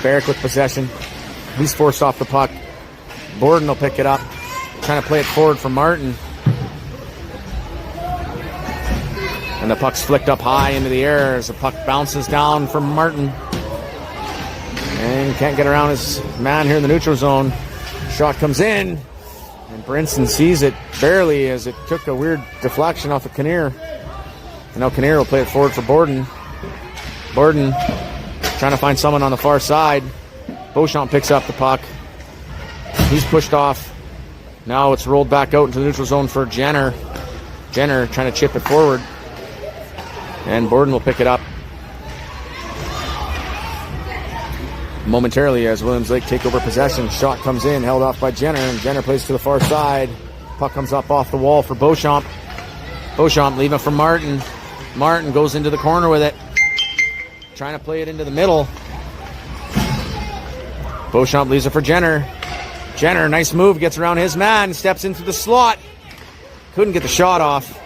S2: Barrick with possession. He's forced off the puck. Borden will pick it up. Trying to play it forward for Martin. And the puck's flicked up high into the air as the puck bounces down from Martin. And can't get around his man here in the neutral zone. Shot comes in. And Brinson sees it barely as it took a weird deflection off of Kinnear. And now Kinnear will play it forward for Borden. Borden trying to find someone on the far side. Beauchamp picks up the puck. He's pushed off. Now it's rolled back out into the neutral zone for Jenner. Jenner trying to chip it forward. And Borden will pick it up momentarily as Williams Lake take over possession. Shot comes in, held off by Jenner, and Jenner plays to the far side. Puck comes up off the wall for Beauchamp. Beauchamp leaving it for Martin. Martin goes into the corner with it. Trying to play it into the middle. Beauchamp leaves it for Jenner. Jenner, nice move, gets around his man, steps into the slot. couldn't get the shot off.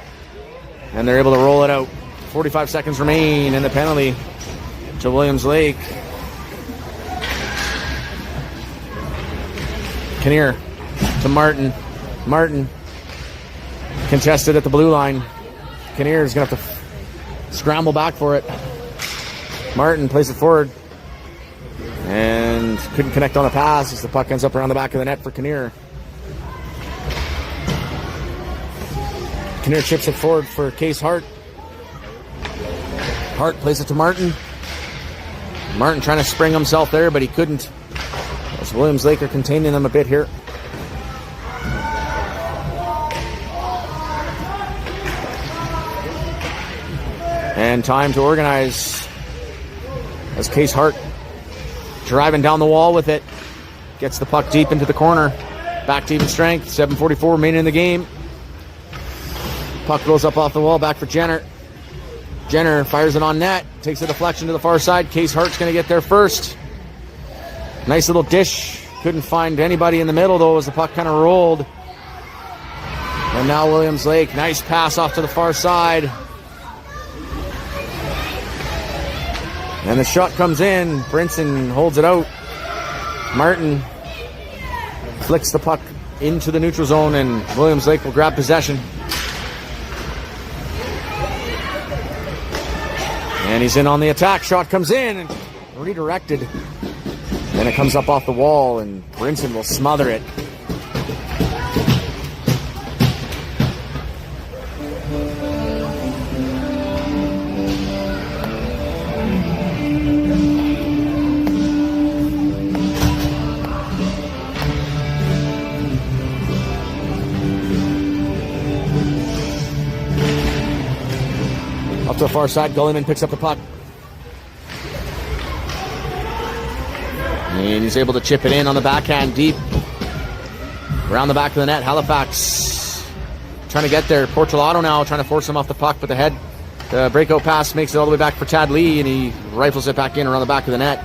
S2: And they're able to roll it out. 45 seconds remain in the penalty to Williams Lake. Kinnear to Martin. Martin contested at the blue line. Kinnear is going to have to scramble back for it. Martin plays it forward and couldn't connect on a pass as the puck ends up around the back of the net for Kinnear. Kinnear chips it forward for Case Hart. Hart plays it to Martin. Martin trying to spring himself there, but he couldn't. As Williams Lake are containing them a bit here. And time to organize as Case Hart driving down the wall with it. Gets the puck deep into the corner. Back to even strength. 7:44 remaining in the game. Puck goes up off the wall, back for Jenner. Jenner fires it on net. Takes a deflection to the far side. Case Hart's going to get there first. Nice little dish. Couldn't find anybody in the middle, though, as the puck kind of rolled. And now Williams Lake. Nice pass off to the far side. And the shot comes in. Brinson holds it out. Martin flicks the puck into the neutral zone, and Williams Lake will grab possession. And he's in on the attack. Shot comes in and redirected. Then it comes up off the wall, and Brinson will smother it. Up to the far side, Gulliman picks up the puck. And he's able to chip it in on the backhand deep. Around the back of the net, Halifax trying to get there. Portolato now trying to force him off the puck, but the breakout pass makes it all the way back for Tad Lee, and he rifles it back in around the back of the net.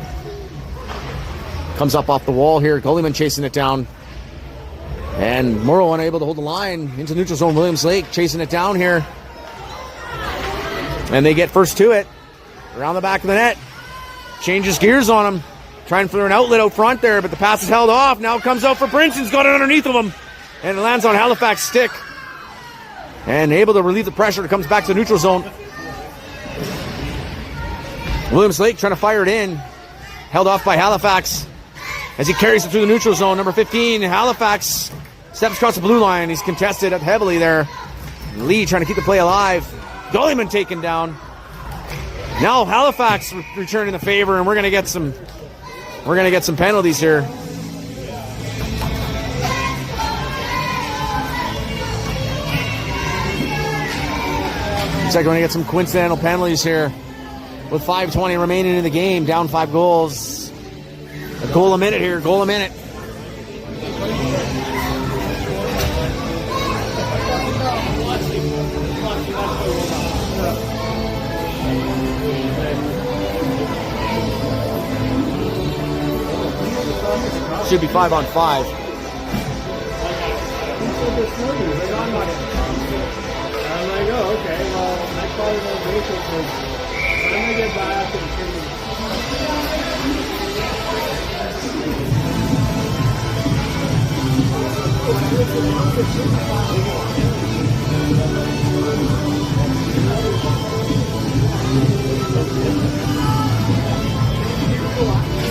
S2: Comes up off the wall here, Gulliman chasing it down. And Morrow unable to hold the line into neutral zone. Williams Lake chasing it down here. And they get first to it. Around the back of the net. Changes gears on him. Trying for an outlet out front there, but the pass is held off. Now it comes out for Brinson's got it underneath of him. And it lands on Halifax stick. And able to relieve the pressure. It comes back to the neutral zone. Williams Lake trying to fire it in. Held off by Halifax. As he carries it through the neutral zone. Number 15, Halifax steps across the blue line. He's contested up heavily there. Lee trying to keep the play alive. Gulliman taken down. Now Halifax returning the favor, and we're gonna get some penalties here. Looks like we're gonna get some coincidental penalties here. With 5:20 remaining in the game, down 5 goals. A goal a minute here, goal a minute. Should be 5 on 5.
S3: I'm like, oh, okay, well, I call it on basis because I'm going to get back and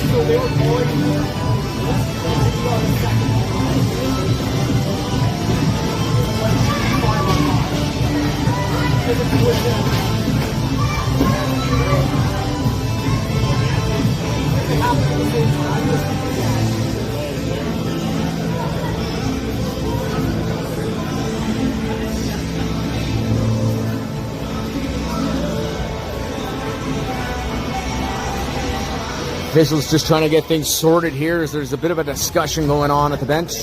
S3: so they were calling
S2: Officials just trying to get things sorted here as there's a bit of a discussion going on at the bench.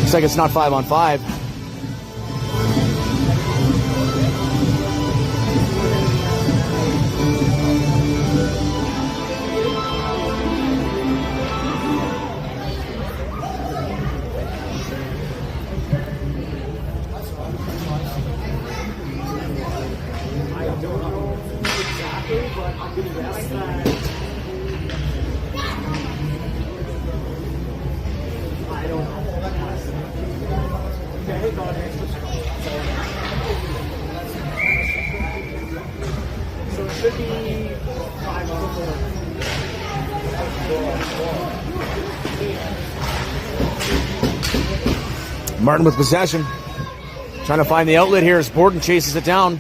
S2: Looks like it's not 5-on-5.
S3: So it should be 5-on-4.
S2: Martin with possession. Trying to find the outlet here as Borden chases it down.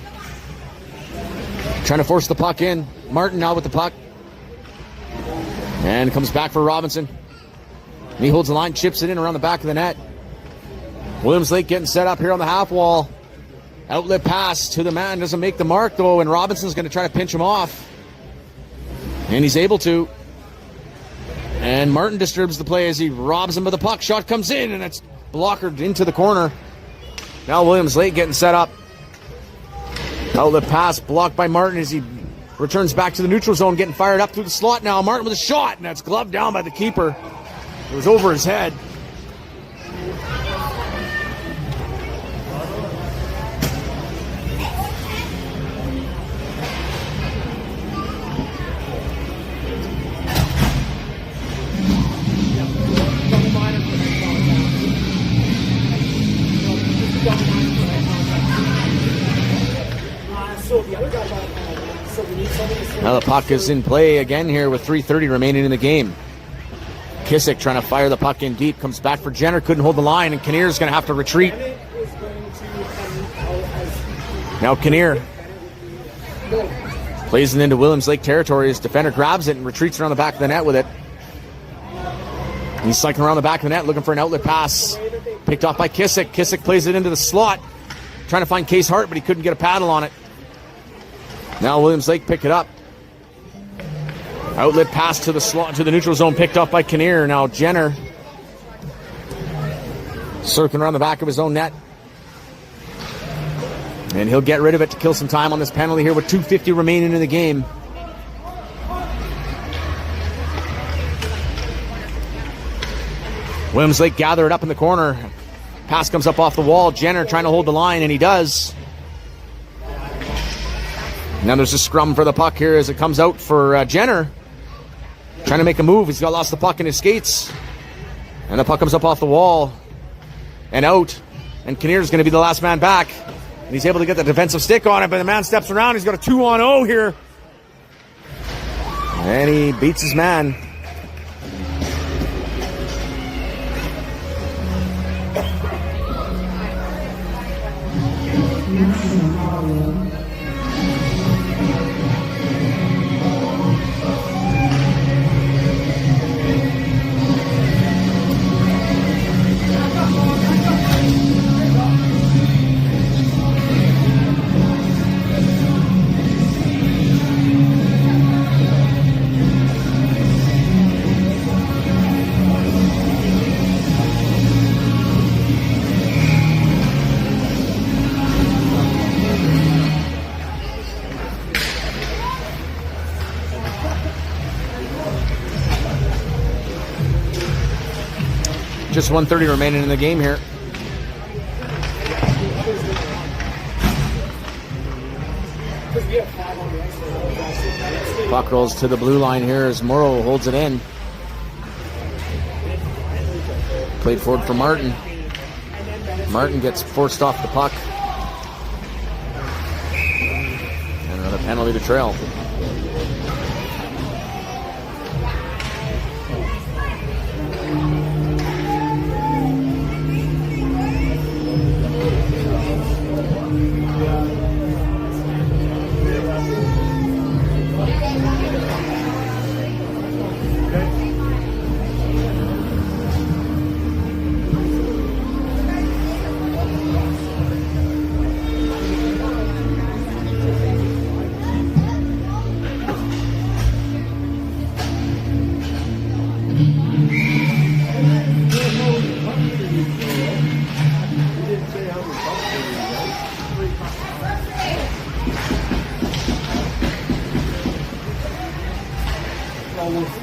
S2: Trying to force the puck in. Martin now with the puck. And comes back for Robinson. He holds the line, chips it in around the back of the net. Williams Lake getting set up here on the half wall. Outlet pass to the man. Doesn't make the mark though, and Robinson's going to try to pinch him off. And he's able to. And Martin disturbs the play as he robs him of the puck. Shot comes in, and it's blockered into the corner. Now Williams Lake getting set up. Outlet pass blocked by Martin as he returns back to the neutral zone, getting fired up through the slot now. Martin with a shot, and that's gloved down by the keeper. It was over his head. Now the puck is in play again here with 3:30 remaining in the game. Kissick trying to fire the puck in deep. Comes back for Jenner. Couldn't hold the line, and Kinnear's going to have to retreat. Now Kinnear plays it into Williams Lake territory. His defender grabs it and retreats around the back of the net with it. He's cycling around the back of the net looking for an outlet pass. Picked off by Kissick. Kissick plays it into the slot. Trying to find Case Hart, but he couldn't get a paddle on it. Now Williams Lake pick it up. Outlet pass to the slot, to the neutral zone, picked up by Kinnear. Now Jenner circling around the back of his own net. And he'll get rid of it to kill some time on this penalty here with 2:50 remaining in the game. Williams Lake gather it up in the corner. Pass comes up off the wall. Jenner trying to hold the line, and he does. Now there's a scrum for the puck here as it comes out for Jenner. Trying to make a move. He's got lost the puck in his skates. And the puck comes up off the wall and out. And Kinnear's going to be the last man back. And he's able to get the defensive stick on it, but the man steps around. He's got a 2-on-0 here. And he beats his man. Just 1:30 remaining in the game here. Puck rolls to the blue line here as Morrow holds it in. Played forward for Martin. Martin gets forced off the puck. And another penalty to trail.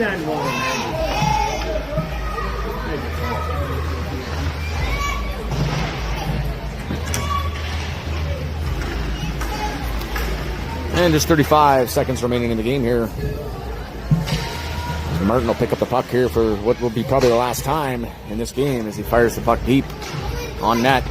S3: can't go on
S2: And just 35 seconds remaining in the game here. Martin will pick up the puck here for what will be probably the last time in this game as he fires the puck deep on net.